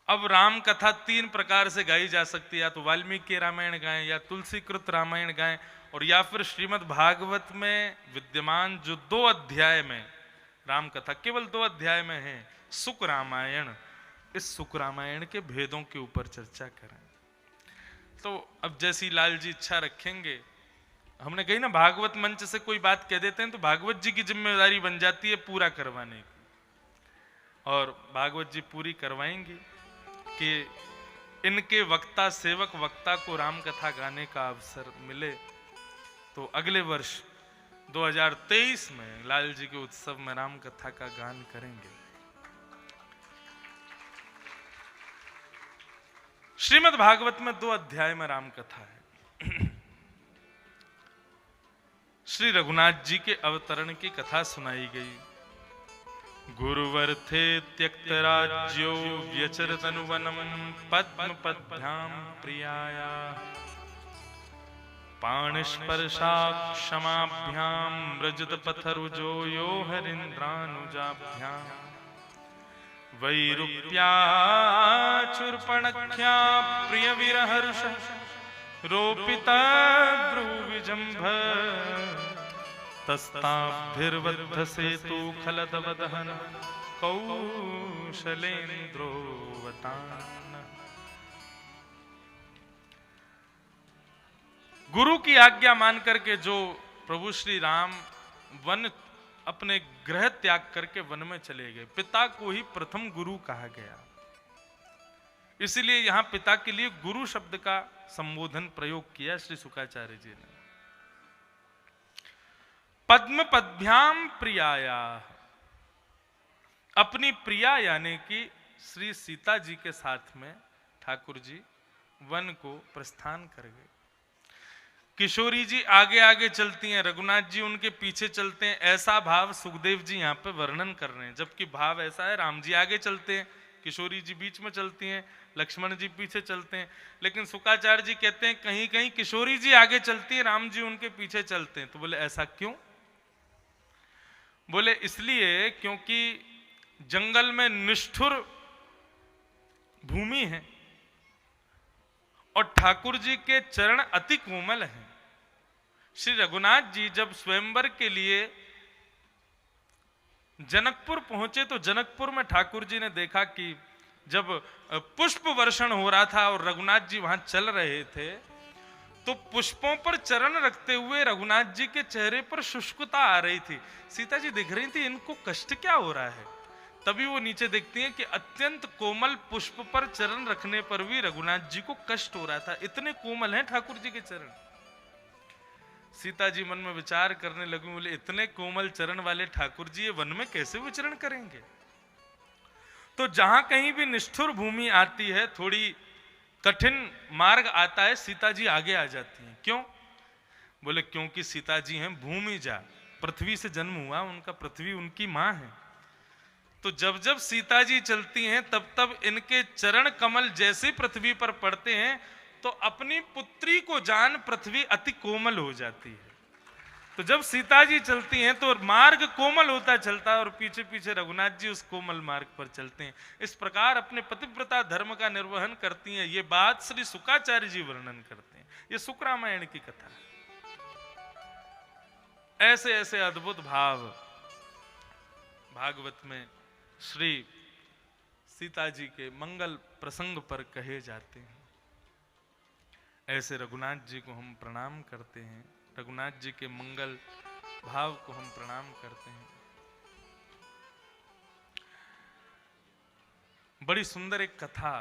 अब राम कथा 3 प्रकार से गाई जा सकती है, या तो वाल्मीकि रामायण गाएं, या तुलसीकृत रामायण गाएं, और या फिर श्रीमद् भागवत में विद्यमान जो 2 अध्याय में राम कथा, केवल 2 अध्याय में है, सुक रामायण, इस सुक रामायण के भेदों के ऊपर चर्चा करें। तो अब जैसी लाल जी इच्छा रखेंगे, हमने कही ना भागवत मंच से कोई बात कह देते हैं तो भागवत जी की जिम्मेदारी बन जाती है पूरा करवाने की, और भागवत जी पूरी करवाएंगी कि इनके वक्ता, सेवक वक्ता को राम कथा गाने का अवसर मिले। तो अगले वर्ष 2023 में लाल जी के उत्सव में राम कथा का गान करेंगे। श्रीमद् भागवत में 2 अध्याय में राम कथा है। श्री रघुनाथ जी के अवतरण की कथा सुनाई गई। गुरुवर थे त्यक्त राज्यो व्यचरत अनुवनम पद्म पद्भ्याम प्रियाया, पाणिस्पर्शा क्षमाभ्याम रजत पथरुजो यो हरिन्द्रानुजाभ्याम, वैरूप्या चूर्पणख्या प्रिय विरहर्ष रोपिता ब्रूविजंभ, तस्ताभिर्बद्ध सेतु खलदवदहन कौशलेन्द्रोवतान। गुरु की आज्ञा मान करके जो प्रभु श्री राम वन, अपने गृह त्याग करके वन में चले गए, पिता को ही प्रथम गुरु कहा गया, इसलिए यहां पिता के लिए गुरु शब्द का संबोधन प्रयोग किया श्री शुकाचार्य जी ने। पद्म पद्भ्याम प्रियाया, अपनी प्रिया यानी कि श्री सीता जी के साथ में ठाकुर जी वन को प्रस्थान कर गए। किशोरी जी आगे आगे चलती हैं, रघुनाथ जी उनके पीछे चलते हैं, ऐसा भाव सुखदेव जी यहाँ पे वर्णन कर रहे हैं। जबकि भाव ऐसा है, राम जी आगे चलते हैं, किशोरी जी बीच में चलती हैं, लक्ष्मण जी पीछे चलते हैं, लेकिन शुकाचार्य जी कहते हैं कहीं कहीं किशोरी जी आगे चलती है, राम जी उनके पीछे चलते हैं। तो बोले ऐसा क्यों? बोले इसलिए क्योंकि जंगल में निष्ठुर भूमि है और ठाकुर जी के चरण अति कोमल हैं। श्री रघुनाथ जी जब स्वयंवर के लिए जनकपुर पहुंचे तो जनकपुर में ठाकुर जी ने देखा कि जब पुष्प वर्षण हो रहा था और रघुनाथ जी वहां चल रहे थे तो पुष्पों पर चरण रखते हुए रघुनाथ जी के चेहरे पर शुष्कता आ रही थी। सीता जी दिख रही थी इनको कष्ट क्या हो रहा है। तभी वो नीचे देखती हैं कि अत्यंत कोमल पुष्प पर चरण रखने पर भी रघुनाथ जी को कष्ट हो रहा था। इतने कोमल हैं ठाकुर जी के चरण। सीता जी मन में विचार करने लगी, बोले इतने कोमल चरण वाले ठाकुर जी ये वन में कैसे विचरण करेंगे। तो जहां कहीं भी निष्ठुर भूमि आती है, थोड़ी कठिन मार्ग आता है, सीता जी आगे आ जाती हैं। क्यों? बोले क्योंकि सीता जी हैं भूमिजा, पृथ्वी से जन्म हुआ उनका, पृथ्वी उनकी मां है। तो जब जब सीता जी चलती हैं तब तब इनके चरण कमल जैसे पृथ्वी पर पड़ते हैं तो अपनी पुत्री को जान पृथ्वी अति कोमल हो जाती है। तो जब सीता जी चलती हैं तो मार्ग कोमल होता चलता है और पीछे पीछे रघुनाथ जी उस कोमल मार्ग पर चलते हैं। इस प्रकार अपने पतिव्रता धर्म का निर्वहन करती हैं। ये बात श्री शुकाचार्य जी वर्णन करते हैं। ये शुक रामायण की कथा है। ऐसे ऐसे अद्भुत भाव भागवत में श्री सीता जी के मंगल प्रसंग पर कहे जाते हैं। ऐसे रघुनाथ जी को हम प्रणाम करते हैं, रघुनाथ जी के मंगल भाव को हम प्रणाम करते हैं। बड़ी सुंदर एक कथा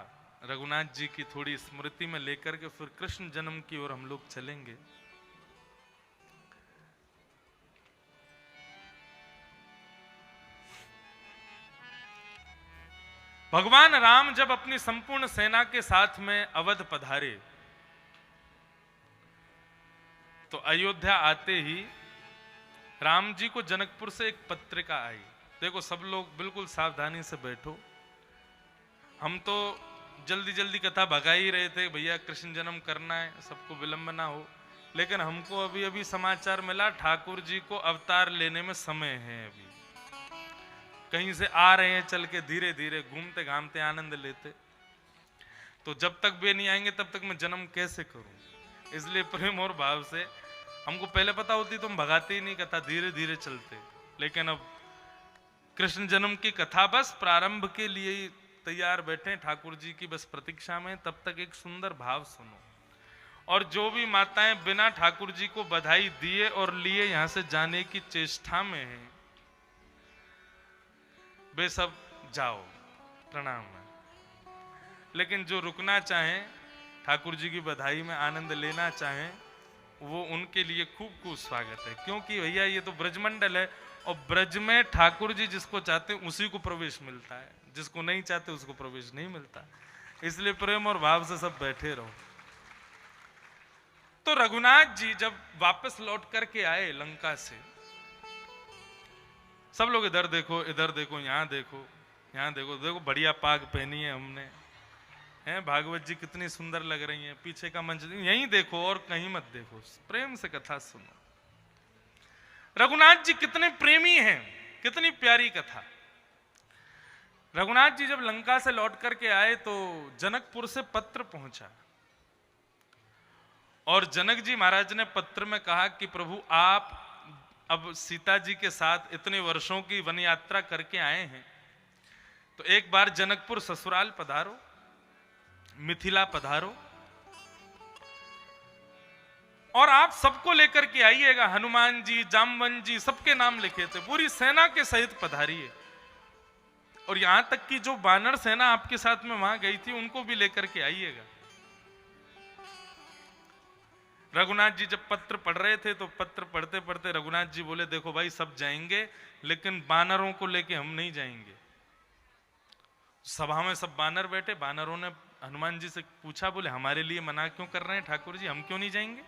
रघुनाथ जी की थोड़ी स्मृति में लेकर के फिर कृष्ण जन्म की ओर हम लोग चलेंगे। भगवान राम जब अपनी संपूर्ण सेना के साथ में अवध पधारे तो अयोध्या आते ही राम जी को जनकपुर से एक पत्रिका आई। देखो सब लोग बिल्कुल सावधानी से बैठो, हम तो जल्दी जल्दी कथा भगा ही रहे थे, भैया कृष्ण जन्म करना है, सबको विलंब ना हो, लेकिन हमको अभी अभी समाचार मिला ठाकुर जी को अवतार लेने में समय है, अभी कहीं से आ रहे हैं चल के धीरे धीरे घूमते घामते आनंद लेते, तो जब तक वे नहीं आएंगे तब तक मैं जन्म कैसे करूं। इसलिए प्रेम और भाव से हमको पहले पता होती तो हम भगाते ही नहीं कथा, धीरे धीरे चलते, लेकिन अब कृष्ण जन्म की कथा बस प्रारंभ के लिए ही तैयार बैठे ठाकुर जी की बस प्रतीक्षा में। तब तक एक सुंदर भाव सुनो। और जो भी माताएं बिना ठाकुर जी को बधाई दिए और लिए यहां से जाने की चेष्टा में है, वे सब जाओ प्रणाम है। लेकिन जो रुकना चाहें, ठाकुर जी की बधाई में आनंद लेना चाहें, वो उनके लिए खूब खूब स्वागत है, क्योंकि भैया ये तो ब्रजमंडल है और ब्रज में ठाकुर जी जिसको चाहते हैं उसी को प्रवेश मिलता है, जिसको नहीं चाहते उसको प्रवेश नहीं मिलता। इसलिए प्रेम और भाव से सब बैठे रहो। तो रघुनाथ जी जब वापस लौट करके आए लंका से, सब लोग इधर देखो इधर देखो, यहाँ देखो यहाँ देखो, देखो बढ़िया पाग पहनी है हमने, हैं भागवत जी कितनी सुंदर लग रही हैं, पीछे का मंच यहीं देखो और कहीं मत देखो, प्रेम से कथा सुनो। रघुनाथ जी कितने प्रेमी हैं, कितनी प्यारी कथा। रघुनाथ जी जब लंका से लौट करके आए तो जनकपुर से पत्र पहुंचा और जनक जी महाराज ने पत्र में कहा कि प्रभु आप अब सीता जी के साथ इतने वर्षों की वन यात्रा करके आए हैं, तो एक बार जनकपुर ससुराल पधारो, मिथिला पधारो और आप सबको लेकर के आइएगा। हनुमान जी, जामवंत जी, सबके नाम लिखे थे, पूरी सेना के सहित पधारिए। और यहां तक कि जो बानर सेना आपके साथ में वहां गई थी उनको भी लेकर के आइएगा। रघुनाथ जी जब पत्र पढ़ रहे थे तो पत्र पढ़ते पढ़ते रघुनाथ जी बोले देखो भाई सब जाएंगे लेकिन बानरों को लेके हम नहीं जाएंगे। सभा में सब बानर बैठे, बानरों ने हनुमान जी से पूछा, बोले हमारे लिए मना क्यों कर रहे हैं ठाकुर जी, हम क्यों नहीं जाएंगे।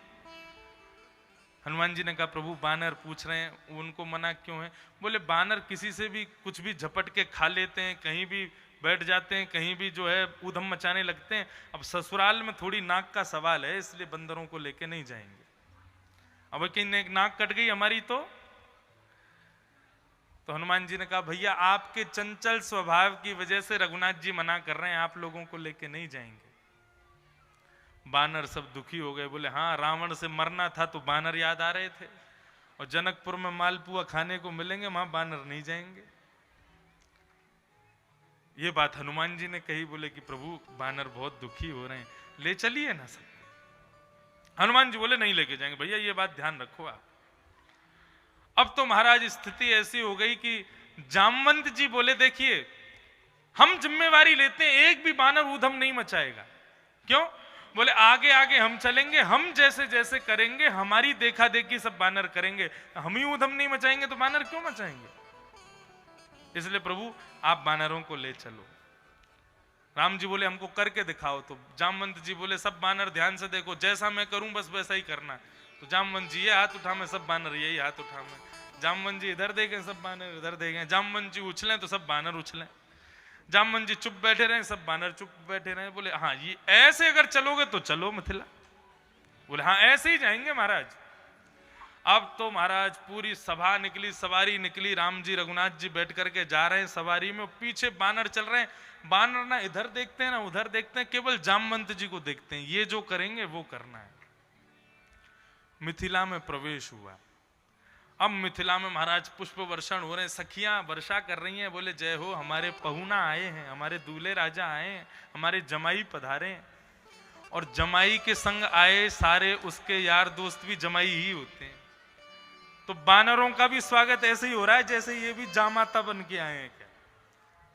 हनुमान जी ने कहा प्रभु बानर पूछ रहे हैं उनको मना क्यों है। बोले बानर किसी से भी कुछ भी झपट के खा लेते हैं, कहीं भी बैठ जाते हैं, कहीं भी जो है ऊधम मचाने लगते हैं। अब ससुराल में थोड़ी नाक का सवाल है, इसलिए बंदरों को लेके नहीं जाएंगे। अब कहीं नाक कट गई हमारी तो हनुमान जी ने कहा भैया आपके चंचल स्वभाव की वजह से रघुनाथ जी मना कर रहे हैं, आप लोगों को लेके नहीं जाएंगे। बानर सब दुखी हो गए, बोले हाँ रावण से मरना था तो बानर याद आ रहे थे, और जनकपुर में मालपुआ खाने को मिलेंगे वहां बानर नहीं जाएंगे। ये बात हनुमान जी ने कही, बोले कि प्रभु बानर बहुत दुखी हो रहे हैं, ले चलिए ना सब। हनुमान जी बोले नहीं लेके जाएंगे भैया, ये बात ध्यान रखो आप। अब तो महाराज स्थिति ऐसी हो गई कि जामवंत जी बोले देखिए हम जिम्मेवारी लेते हैं, एक भी बानर ऊधम नहीं मचाएगा। क्यों? बोले आगे आगे हम चलेंगे, हम जैसे जैसे करेंगे हमारी देखा देखी सब बानर करेंगे, हम ही ऊधम नहीं मचाएंगे तो बानर क्यों मचाएंगे। इसलिए प्रभु आप बानरों को ले चलो। राम जी बोले हमको करके दिखाओ, तो जामवंत जी बोले सब बानर ध्यान से देखो, जैसा मैं करूं बस वैसा ही करना। तो जामवंत जी ये हाथ उठा में सब बानर यही हाथ उठा में, जामवंत जी इधर देखें सब बानर इधर देखें, जामवंत जी उछलें तो सब बानर उछलें, जामवंत जी चुप बैठे रहे सब बानर चुप बैठे रहे। बोले हाँ ये ऐसे अगर चलोगे तो चलो मिथिला। बोले हाँ ऐसे ही जाएंगे महाराज। अब तो महाराज पूरी सभा निकली, सवारी निकली, राम जी रघुनाथ जी बैठ करके जा रहे हैं सवारी में, पीछे बानर चल रहे हैं। बानर ना इधर देखते हैं ना उधर देखते हैं, केवल जामवंत जी को देखते हैं, ये जो करेंगे वो करना है। मिथिला में प्रवेश हुआ। अब मिथिला में महाराज पुष्प वर्षण हो रहे हैं, सखियां वर्षा कर रही हैं, बोले जय हो, हमारे पहुना आए हैं, हमारे दूल्हे राजा आए हैं, हमारे जमाई पधारे हैं। और जमाई के संग आए सारे उसके यार दोस्त भी जमाई ही होते हैं। तो बानरों का भी स्वागत ऐसे ही हो रहा है जैसे ये भी जामाता बन के आए हैं। क्या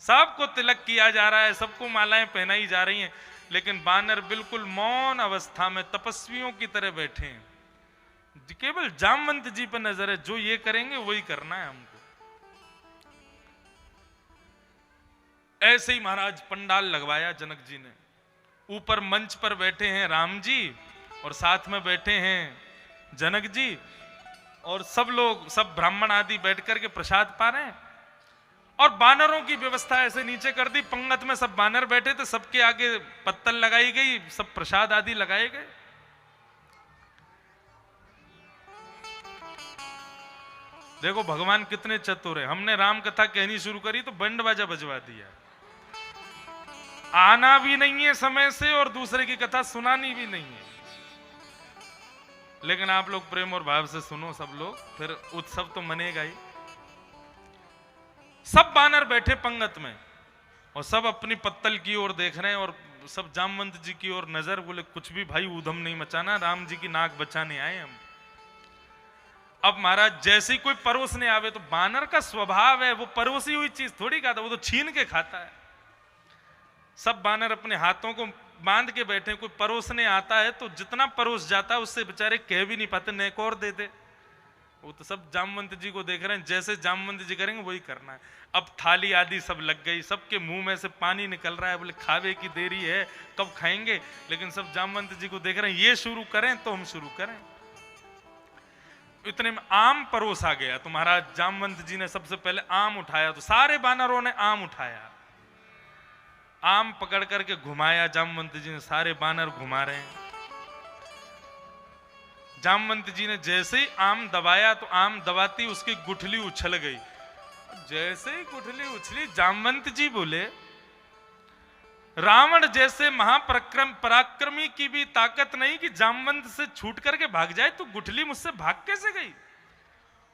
सबको तिलक किया जा रहा है, सबको मालाएं पहनाई जा रही हैं, लेकिन बानर बिल्कुल मौन अवस्था में तपस्वियों की तरह बैठे हैं। केवल जामवंत जी पर नजर है, जो ये करेंगे वही करना है हमको। ऐसे ही महाराज पंडाल लगवाया जनक जी ने। ऊपर मंच पर बैठे हैं राम जी और साथ में बैठे हैं जनक जी, और सब लोग, सब ब्राह्मण आदि बैठ करके प्रसाद पा रहे हैं। और बानरों की व्यवस्था ऐसे नीचे कर दी, पंगत में सब बानर बैठे थे, सबके आगे पत्तल लगाई गई, सब प्रसाद आदि लगाए गए। देखो भगवान कितने चतुर है। हमने राम कथा कहनी शुरू करी तो बैंड बाजा बजवा दिया। आना भी नहीं है समय से और दूसरे की कथा सुनानी भी नहीं है। लेकिन आप लोग प्रेम और भाव से सुनो सब लोग, फिर उत्सव तो मनेगा ही। सब बानर बैठे पंगत में और सब अपनी पत्तल की ओर देख रहे हैं और सब जामवंत जी की ओर नजर। बोले कुछ भी भाई ऊधम नहीं मचाना, राम जी की नाक बचाने आए हम। अब महाराज जैसे ही कोई परोसने आवे तो बानर का स्वभाव है, वो परोसी हुई चीज थोड़ी खाता, वो तो छीन के खाता है। सब बानर अपने हाथों को बांध के बैठे, कोई परोसने आता है तो जितना परोस जाता है उससे बेचारे कह भी नहीं पाते, नेक और दे दे। वो तो सब जामवंत जी को देख रहे हैं, जैसे जामवंत जी करेंगे वही करना है। अब थाली आदि सब लग गई, सबके मुंह में से पानी निकल रहा है, बोले खावे की देरी है, कब खाएंगे। लेकिन सब जामवंत जी को देख रहे हैं, ये शुरू करें तो हम शुरू करें। इतने में आम परोसा गया तो महाराज जामवंत जी ने सबसे पहले आम उठाया, तो सारे बानरों ने आम उठाया। आम पकड़ करके घुमाया, जामवंत जी ने, सारे बानर घुमा रहे हैं। जामवंत जी ने जैसे ही आम दबाया तो आम दबाती उसकी गुठली उछल गई। जैसे ही गुठली उछली, जामवंत जी बोले रावण जैसे पराक्रमी की भी ताकत नहीं कि जामवंत से छूट करके भाग जाए, तो गुठली मुझसे भाग कैसे गई।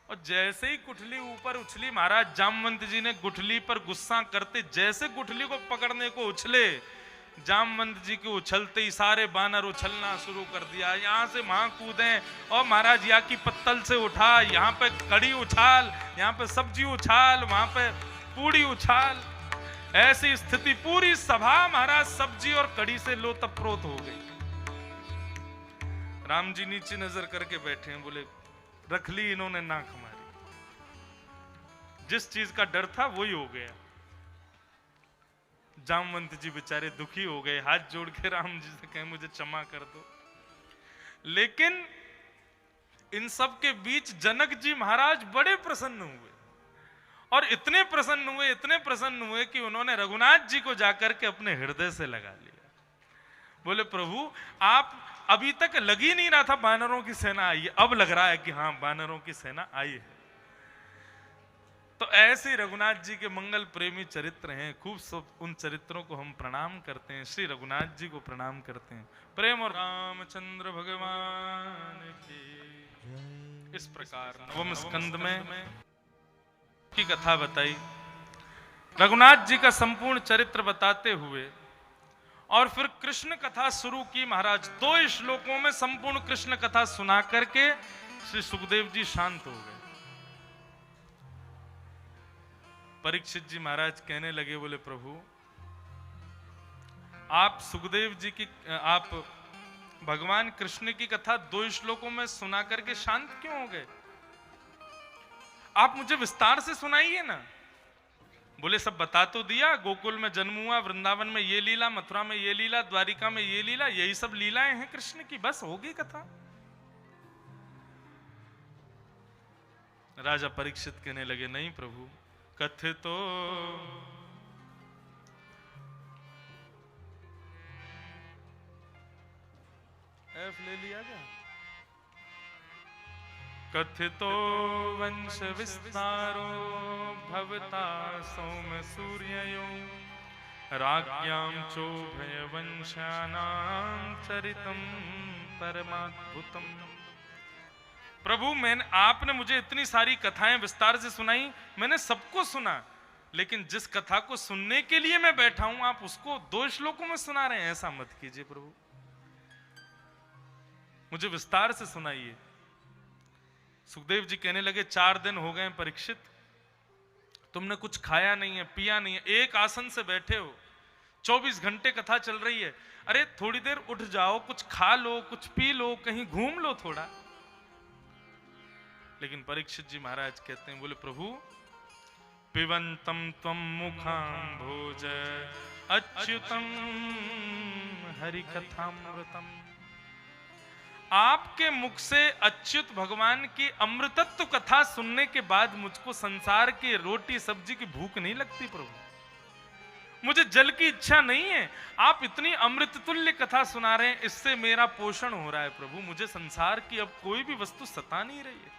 और जैसे ही गुठली ऊपर उछली, महाराज जामवंत जी ने गुठली पर गुस्सा करते जैसे गुठली को पकड़ने को उछले, जामवंत जी के उछलते ही सारे बानर उछलना शुरू कर दिया। यहां से वहां कूदे और महाराज यहाँ की पत्तल से उठा, यहाँ पे कड़ी उछाल, यहाँ पे सब्जी उछाल, वहां पे पूड़ी उछाल। ऐसी स्थिति, पूरी सभा महाराज सब्जी और कड़ी से लोतप्रोत हो गई। राम जी नीचे नजर करके बैठे हैं, बोले रख ली इन्होंने नाक हमारी। जिस चीज का डर था वही हो गया। जामवंत जी बेचारे दुखी हो गए, हाथ जोड़ के राम जी से कहे मुझे क्षमा कर दो। लेकिन इन सब के बीच जनक जी महाराज बड़े प्रसन्न हुए, और इतने प्रसन्न हुए कि उन्होंने रघुनाथ जी को जाकर के अपने हृदय से लगा लिया। बोले प्रभु, आप अभी तक लग ही नहीं रहा था बानरों की सेना आई है, अब लग रहा है कि हाँ बानरों की सेना आई है। तो ऐसे रघुनाथ जी के मंगल प्रेमी चरित्र हैं, खूब सब उन चरित्रों को हम प्रणाम करते हैं, श्री रघुनाथ जी को प्रणाम करते हैं। प्रेम और रामचंद्र भगवान की। इस प्रकार नवम स्कंद में की कथा बताई, रघुनाथ जी का संपूर्ण चरित्र बताते हुए, और फिर कृष्ण कथा शुरू की महाराज। 2 श्लोकों में संपूर्ण कृष्ण कथा सुना करके श्री सुखदेव जी शांत हो गए। परीक्षित जी महाराज कहने लगे, बोले प्रभु आप सुखदेव जी की, आप भगवान कृष्ण की कथा 2 श्लोकों में सुना करके शांत क्यों हो गए? आप मुझे विस्तार से सुनाइए ना। बोले सब बता तो दिया, गोकुल में जन्म हुआ, वृंदावन में ये लीला, मथुरा में ये लीला, द्वारिका में ये लीला, यही सब लीलाएं हैं कृष्ण की, बस होगी कथा। राजा परीक्षित कहने लगे, नहीं प्रभु, कथितो एफ ले लिया क्या? कथितो वंश विस्तारो भवता सौम सूर्ययो राज्ञां चोभय वंशानां चरितं परमाद्भुतम्। प्रभु मैंने आपने मुझे इतनी सारी कथाएं विस्तार से सुनाई, मैंने सबको सुना, लेकिन जिस कथा को सुनने के लिए मैं बैठा हूं आप उसको 2 श्लोकों में सुना रहे हैं। ऐसा मत कीजिए प्रभु, मुझे विस्तार से सुनाइए। सुखदेव जी कहने लगे 4 दिन हो गए परीक्षित, तुमने कुछ खाया नहीं है, पिया नहीं है, एक आसन से बैठे हो, 24 घंटे कथा चल रही है। अरे थोड़ी देर उठ जाओ, कुछ खा लो, कुछ पी लो, कहीं घूम लो थोड़ा। लेकिन परीक्षित जी महाराज कहते हैं, बोले प्रभु पिबंतम त्वम मुखां भोज अच्युतम हरि कथामृतम, आपके मुख से अच्युत भगवान की अमृतत्व कथा सुनने के बाद मुझको संसार की रोटी सब्जी की भूख नहीं लगती प्रभु, मुझे जल की इच्छा नहीं है। आप इतनी अमृत तुल्य कथा सुना रहे हैं, इससे मेरा पोषण हो रहा है प्रभु, मुझे संसार की अब कोई भी वस्तु सता नहीं रही है,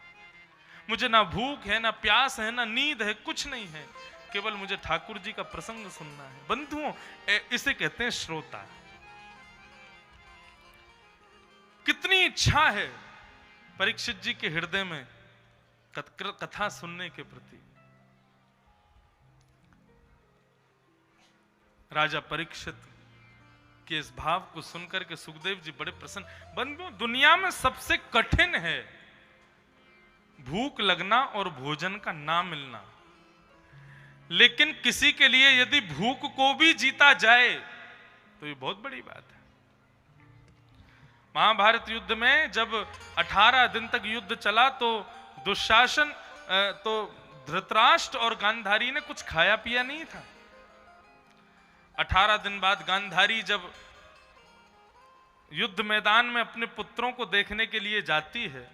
मुझे ना भूख है, ना प्यास है, ना नींद है, कुछ नहीं है, केवल मुझे ठाकुर जी का प्रसंग सुनना है। बंधुओं, इसे कहते हैं श्रोता। कितनी इच्छा है परीक्षित जी के हृदय में कथा सुनने के प्रति। राजा परीक्षित के इस भाव को सुनकर के सुखदेव जी बड़े प्रसन्न। बंधुओं, दुनिया में सबसे कठिन है भूख लगना और भोजन का ना मिलना, लेकिन किसी के लिए यदि भूख को भी जीता जाए तो ये बहुत बड़ी बात है। महाभारत युद्ध में जब 18 दिन तक युद्ध चला तो दुशासन तो धृतराष्ट्र और गांधारी ने कुछ खाया पिया नहीं था। 18 दिन बाद गांधारी जब युद्ध मैदान में अपने पुत्रों को देखने के लिए जाती है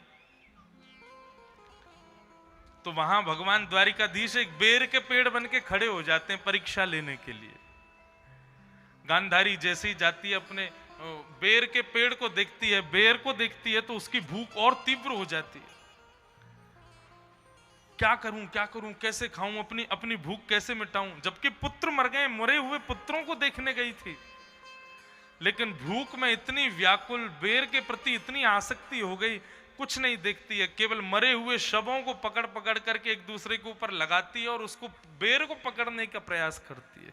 तो वहां भगवान द्वारिकाधीश एक बेर के पेड़ बन के खड़े हो जाते हैं परीक्षा लेने के लिए। गांधारी जैसे ही जाती है अपने बेर के पेड़ को देखती है, बेर को देखती है तो उसकी भूख और तीव्र हो जाती है। क्या करूं, कैसे खाऊं, अपनी भूख कैसे मिटाऊं, जबकि पुत्र मर गए, मरे हुए पुत्रों को देखने गई थी, लेकिन भूख में इतनी व्याकुल, बेर के प्रति इतनी आसक्ति हो गई, कुछ नहीं देखती है, केवल मरे हुए शवों को पकड़ पकड़ करके एक दूसरे के ऊपर लगाती है और उसको बेर को पकड़ने का प्रयास करती है।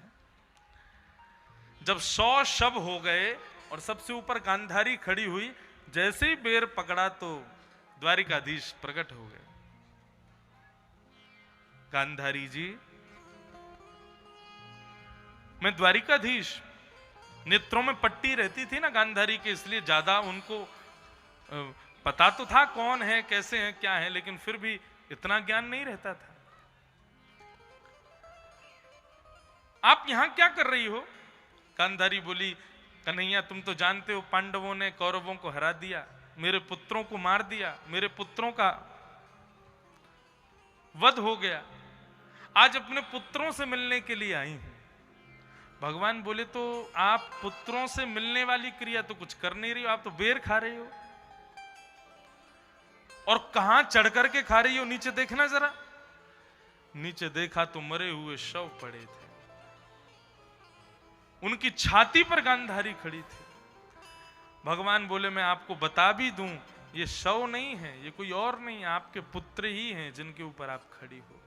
जब 100 शव हो गए और सबसे ऊपर गांधारी खड़ी हुई, जैसे ही बेर पकड़ा तो द्वारिकाधीश प्रकट हो गए। गांधारी जी, मैं द्वारिकाधीश, नेत्रों में पट्टी रहती थी ना गांधारी के, इसलिए ज्यादा उनको पता तो था कौन है, कैसे है, क्या है, लेकिन फिर भी इतना ज्ञान नहीं रहता था। आप यहां क्या कर रही हो? गांधारी बोली, कन्हैया तुम तो जानते हो पांडवों ने कौरवों को हरा दिया, मेरे पुत्रों को मार दिया, मेरे पुत्रों का वध हो गया, आज अपने पुत्रों से मिलने के लिए आई हूं। भगवान बोले, तो आप पुत्रों से मिलने वाली क्रिया तो कुछ कर नहीं रही हो, आप तो बेर खा रही हो, और कहां चढ़ करके खा रही हो, नीचे देखना जरा। नीचे देखा तो मरे हुए शव पड़े थे, उनकी छाती पर गांधारी खड़ी थी। भगवान बोले, मैं आपको बता भी दूं, ये शव नहीं है, ये कोई और नहीं है, आपके पुत्र ही हैं जिनके ऊपर आप खड़ी हो।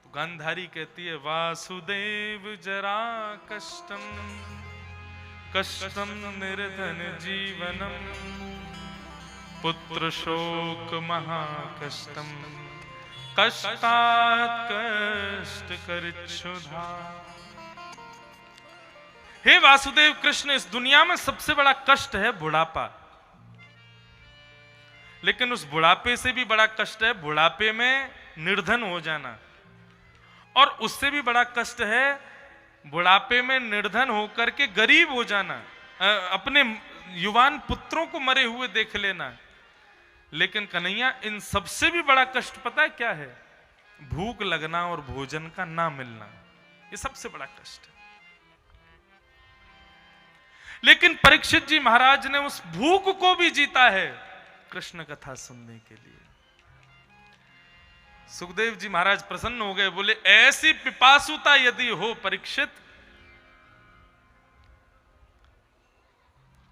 तो गांधारी कहती है, वासुदेव जरा कष्टम कष्टम निर्धन जीवनम पुत्र शोक महाकष्टम कष्टात् कष्ट करिच्छुधा। हे वासुदेव कृष्ण, इस दुनिया में सबसे बड़ा कष्ट है बुढ़ापा, लेकिन उस बुढ़ापे से भी बड़ा कष्ट है बुढ़ापे में निर्धन हो जाना, और उससे भी बड़ा कष्ट है बुढ़ापे में निर्धन होकर के गरीब हो जाना, अपने युवान पुत्रों को मरे हुए देख लेना। लेकिन कन्हैया, इन सबसे भी बड़ा कष्ट पता है क्या है? भूख लगना और भोजन का ना मिलना, ये सबसे बड़ा कष्ट है। लेकिन परीक्षित जी महाराज ने उस भूख को भी जीता है कृष्ण कथा सुनने के लिए। सुखदेव जी महाराज प्रसन्न हो गए, बोले, ऐसी पिपासुता यदि हो परीक्षित,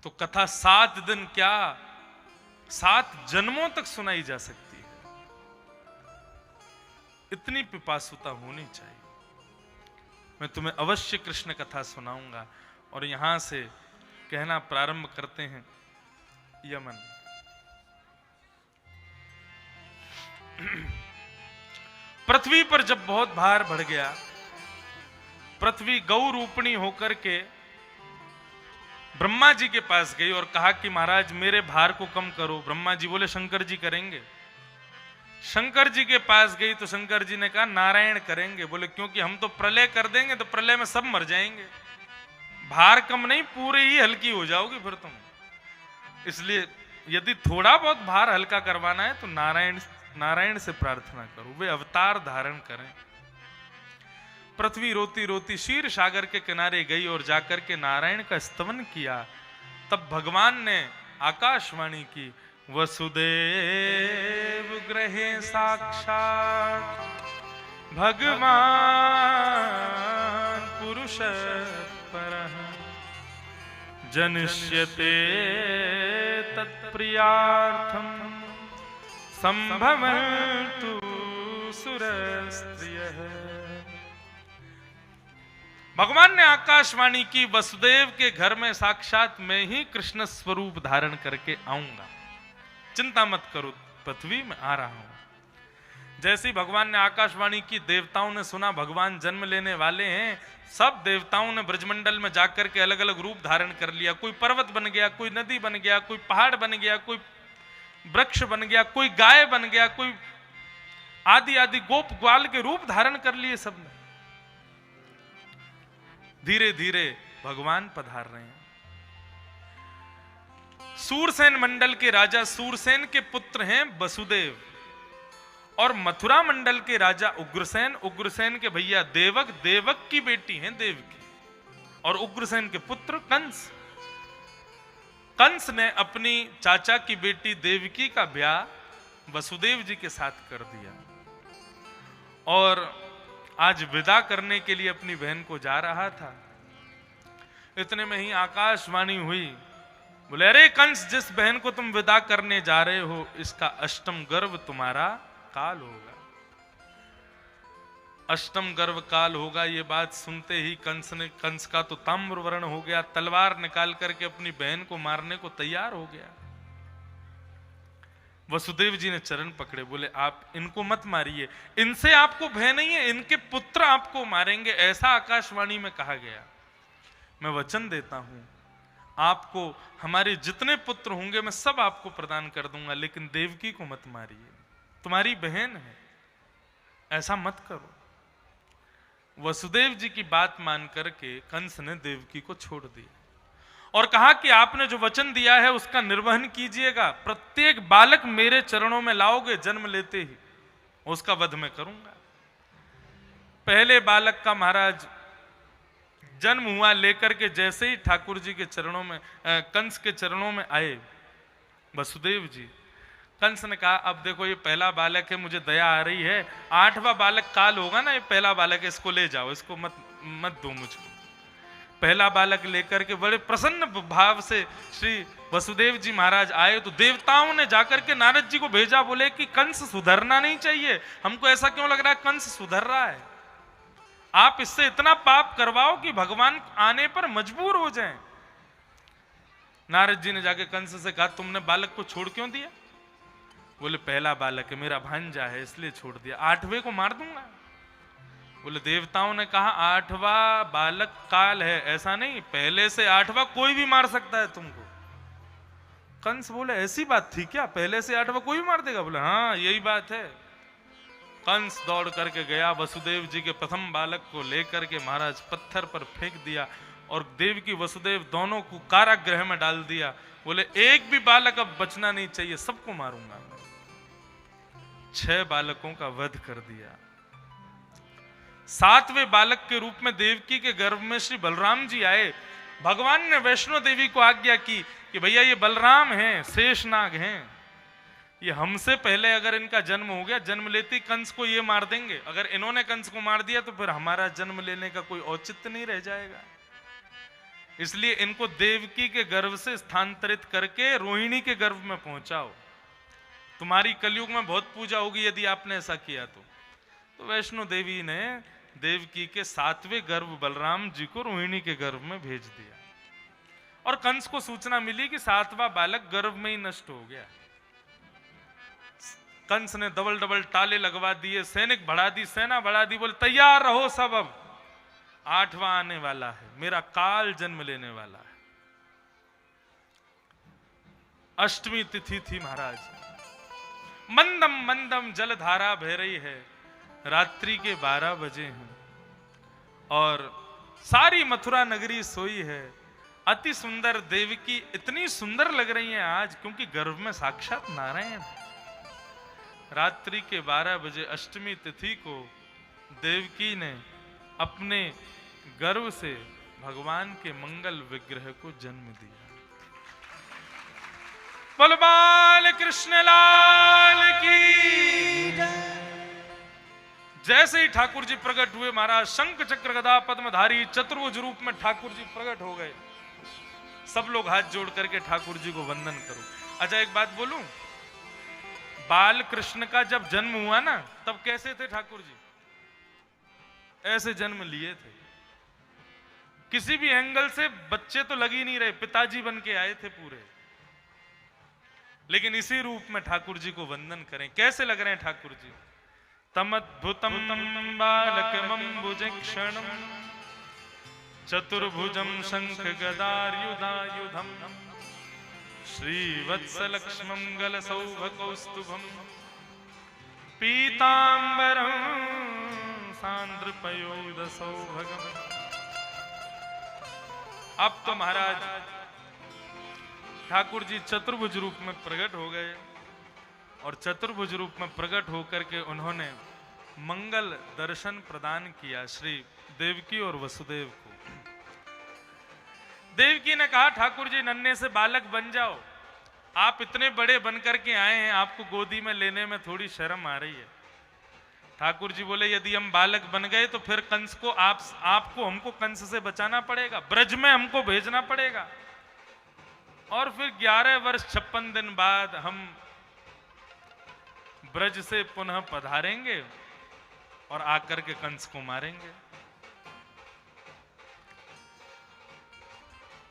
तो कथा 7 दिन क्या 7 जन्मों तक सुनाई जा सकती है। इतनी पिपासुता होनी चाहिए। मैं तुम्हें अवश्य कृष्ण कथा सुनाऊंगा। और यहां से कहना प्रारंभ करते हैं। यमन पृथ्वी पर जब बहुत भार बढ़ गया, पृथ्वी गौ रूपणी होकर के ब्रह्मा जी के पास गई और कहा कि महाराज मेरे भार को कम करो। ब्रह्मा जी बोले शंकर जी करेंगे। शंकर जी के पास गई तो शंकर जी ने कहा नारायण करेंगे। बोले क्योंकि हम तो प्रलय कर देंगे तो प्रलय में सब मर जाएंगे, भार कम नहीं पूरे ही हल्की हो जाओगी फिर तुम। इसलिए यदि थोड़ा बहुत भार हल्का करवाना है तो नारायण से प्रार्थना करो, वे अवतार धारण करें। पृथ्वी रोती रोती क्षीर सागर के किनारे गई और जाकर के नारायण का स्तवन किया। तब भगवान ने आकाशवाणी की, वसुदेव ग्रहे साक्षात भगवान पुरुष परः जनिष्यते तत्प्रियार्थम संभवन्तु सुरस्त्रियः। भगवान ने आकाशवाणी की, वसुदेव के घर में साक्षात मैं ही कृष्ण स्वरूप धारण करके आऊंगा, चिंता मत करो, पृथ्वी में आ रहा हूं। जैसे ही भगवान ने आकाशवाणी की, देवताओं ने सुना भगवान जन्म लेने वाले हैं। सब देवताओं ने ब्रजमंडल में जाकर के अलग अलग रूप धारण कर लिया। कोई पर्वत बन गया, कोई नदी बन गया, कोई पहाड़ बन गया, कोई वृक्ष बन गया, कोई गाय बन गया, कोई आदि आदि गोप ग्वाल के रूप धारण कर लिए सबने। धीरे धीरे भगवान पधार रहे हैं। सूरसेन मंडल के राजा सूरसेन के पुत्र हैं वसुदेव, और मथुरा मंडल के राजा उग्रसेन, उग्रसेन के भैया देवक, देवक की बेटी हैं देवकी, और उग्रसेन के पुत्र कंस। कंस ने अपनी चाचा की बेटी देवकी का ब्याह वसुदेव जी के साथ कर दिया और आज विदा करने के लिए अपनी बहन को जा रहा था। इतने में ही आकाशवाणी हुई, बोले अरे कंस, जिस बहन को तुम विदा करने जा रहे हो इसका अष्टम गर्भ तुम्हारा काल होगा। अष्टम गर्भ काल होगा, ये बात सुनते ही कंस का तो ताम्र वर्ण हो गया, तलवार निकाल करके अपनी बहन को मारने को तैयार हो गया। वसुदेव जी ने चरण पकड़े, बोले आप इनको मत मारिए, इनसे आपको भय नहीं है, इनके पुत्र आपको मारेंगे, ऐसा आकाशवाणी में कहा गया। मैं वचन देता हूं, आपको हमारे जितने पुत्र होंगे मैं सब आपको प्रदान कर दूंगा, लेकिन देवकी को मत मारिए, तुम्हारी बहन है, ऐसा मत करो। वसुदेव जी की बात मान करके कंस ने देवकी को छोड़ दिया और कहा कि आपने जो वचन दिया है उसका निर्वहन कीजिएगा। प्रत्येक बालक मेरे चरणों में लाओगे जन्म लेते ही, उसका वध मैं करूंगा। पहले बालक का महाराज जन्म हुआ, लेकर के जैसे ही ठाकुर जी के चरणों में, कंस के चरणों में आए वसुदेव जी, कंस ने कहा अब देखो ये पहला बालक है, मुझे दया आ रही है, 8वां बालक काल होगा ना, ये पहला बालक है, इसको ले जाओ, इसको मत दो मुझको। पहला बालक लेकर के बड़े प्रसन्न भाव से श्री वसुदेव जी महाराज आए तो देवताओं ने जाकर के नारद जी को भेजा, बोले कि कंस सुधरना नहीं चाहिए, हमको ऐसा क्यों लग रहा है कंस सुधर रहा है, आप इससे इतना पाप करवाओ कि भगवान आने पर मजबूर हो जाएं। नारद जी ने जाके कंस से कहा तुमने बालक को छोड़ क्यों दिया? बोले पहला बालक है, मेरा भांजा है, इसलिए छोड़ दिया, 8वें को मार दूंगा। बोले देवताओं ने कहा 8वां बालक काल है, ऐसा नहीं, पहले से 8वां कोई भी मार सकता है तुमको। कंस बोले ऐसी बात थी क्या, पहले से 8वां कोई भी मार देगा? बोले हाँ यही बात है। कंस दौड़ करके गया, वसुदेव जी के प्रथम बालक को लेकर के महाराज पत्थर पर फेंक दिया और देवकी वसुदेव दोनों को कारागृह में डाल दिया। बोले एक भी बालक अब बचना नहीं चाहिए, सबको मारूंगा। 6 बालकों का वध कर दिया। 7वें बालक के रूप में देवकी के गर्भ में श्री बलराम जी आए। भगवान ने वैष्णो देवी को आज्ञा की कि भैया ये बलराम हैं, शेषनाग हैं, ये हमसे पहले अगर इनका जन्म हो गया, जन्म लेते कंस को ये मार देंगे, अगर इन्होंने कंस को मार दिया तो फिर हमारा जन्म लेने का कोई औचित्य नहीं रह जाएगा, इसलिए इनको देवकी के गर्भ से स्थानांतरित करके रोहिणी के गर्भ में पहुंचाओ। तुम्हारी कलयुग में बहुत पूजा होगी यदि आपने ऐसा किया तो वैष्णो देवी ने देवकी के 7वें गर्भ बलराम जी को रोहिणी के गर्भ में भेज दिया और कंस को सूचना मिली कि 7वां बालक गर्भ में ही नष्ट हो गया। कंस ने डबल डबल ताले लगवा दिए, सैनिक बढ़ा दी, सेना बढ़ा दी, बोले तैयार रहो सब, अब 8वां आने वाला है, मेरा काल जन्म लेने वाला है। अष्टमी तिथि थी महाराज, मंदम मंदम जलधारा बह रही है, रात्रि के 12 बजे हैं और सारी मथुरा नगरी सोई है। अति सुंदर देवकी इतनी सुंदर लग रही हैं आज क्योंकि गर्भ में साक्षात नारायण। रात्रि के 12 बजे अष्टमी तिथि को देवकी ने अपने गर्भ से भगवान के मंगल विग्रह को जन्म दिया। बोल बाल कृष्ण लाल की। जैसे ही ठाकुर जी प्रकट हुए महाराज, शंख चक्र गदा पद्मधारी चतुर्भुज रूप में ठाकुर जी प्रकट हो गए। सब लोग हाथ जोड़ करके ठाकुर जी को वंदन करो। अच्छा एक बात बोलूं, बाल कृष्ण का जब जन्म हुआ ना तब कैसे थे ठाकुर जी? ऐसे जन्म लिए थे, किसी भी एंगल से बच्चे तो लग ही नहीं रहे, पिताजी बन के आए थे पूरे। लेकिन इसी रूप में ठाकुर जी को वंदन करें, कैसे लग रहे हैं ठाकुर जी? तमद्भुतम बालकमंबुजक्षणम चतुर्भुजम शंख गदार्युधायुधम श्रीवत्सलक्ष्मं गलसौभकौस्तुभम पीतांबरं सांद्रपयोदसौभगम। अब तो महाराज ठाकुर जी चतुर्भुज रूप में प्रकट हो गए और चतुर्भुज रूप में प्रकट होकर के उन्होंने मंगल दर्शन प्रदान किया श्री देवकी और वसुदेव को। देवकी ने कहा ठाकुर जी नन्हे से बालक बन जाओ, आप इतने बड़े बनकर के आए हैं, आपको गोदी में लेने में थोड़ी शर्म आ रही है। ठाकुर जी बोले यदि हम बालक बन गए तो फिर कंस को आपको हमको कंस से बचाना पड़ेगा, ब्रज में हमको भेजना पड़ेगा और फिर 11 वर्ष 56 दिन बाद हम ब्रज से पुनः पधारेंगे और आकर के कंस को मारेंगे।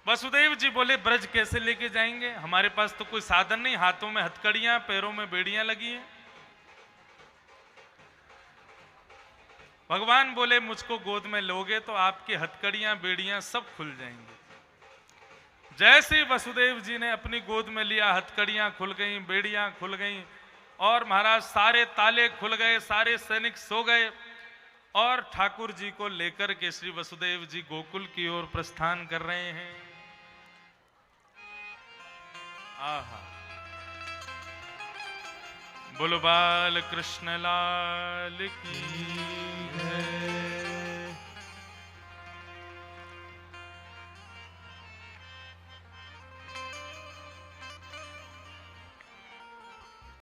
वसुदेव जी बोले ब्रज कैसे लेके जाएंगे, हमारे पास तो कोई साधन नहीं, हाथों में हथकड़ियां पैरों में बेड़ियां लगी हैं। भगवान बोले मुझको गोद में लोगे तो आपकी हथकड़ियां बेड़ियां सब खुल जाएंगी। जैसे ही वसुदेव जी ने अपनी गोद में लिया, हथकड़ियां खुल गई, बेड़ियां खुल गई और महाराज सारे ताले खुल गए, सारे सैनिक सो गए और ठाकुर जी को लेकर के श्री वसुदेव जी गोकुल की ओर प्रस्थान कर रहे हैं। आहा, बोलो बाल कृष्ण लाल की है।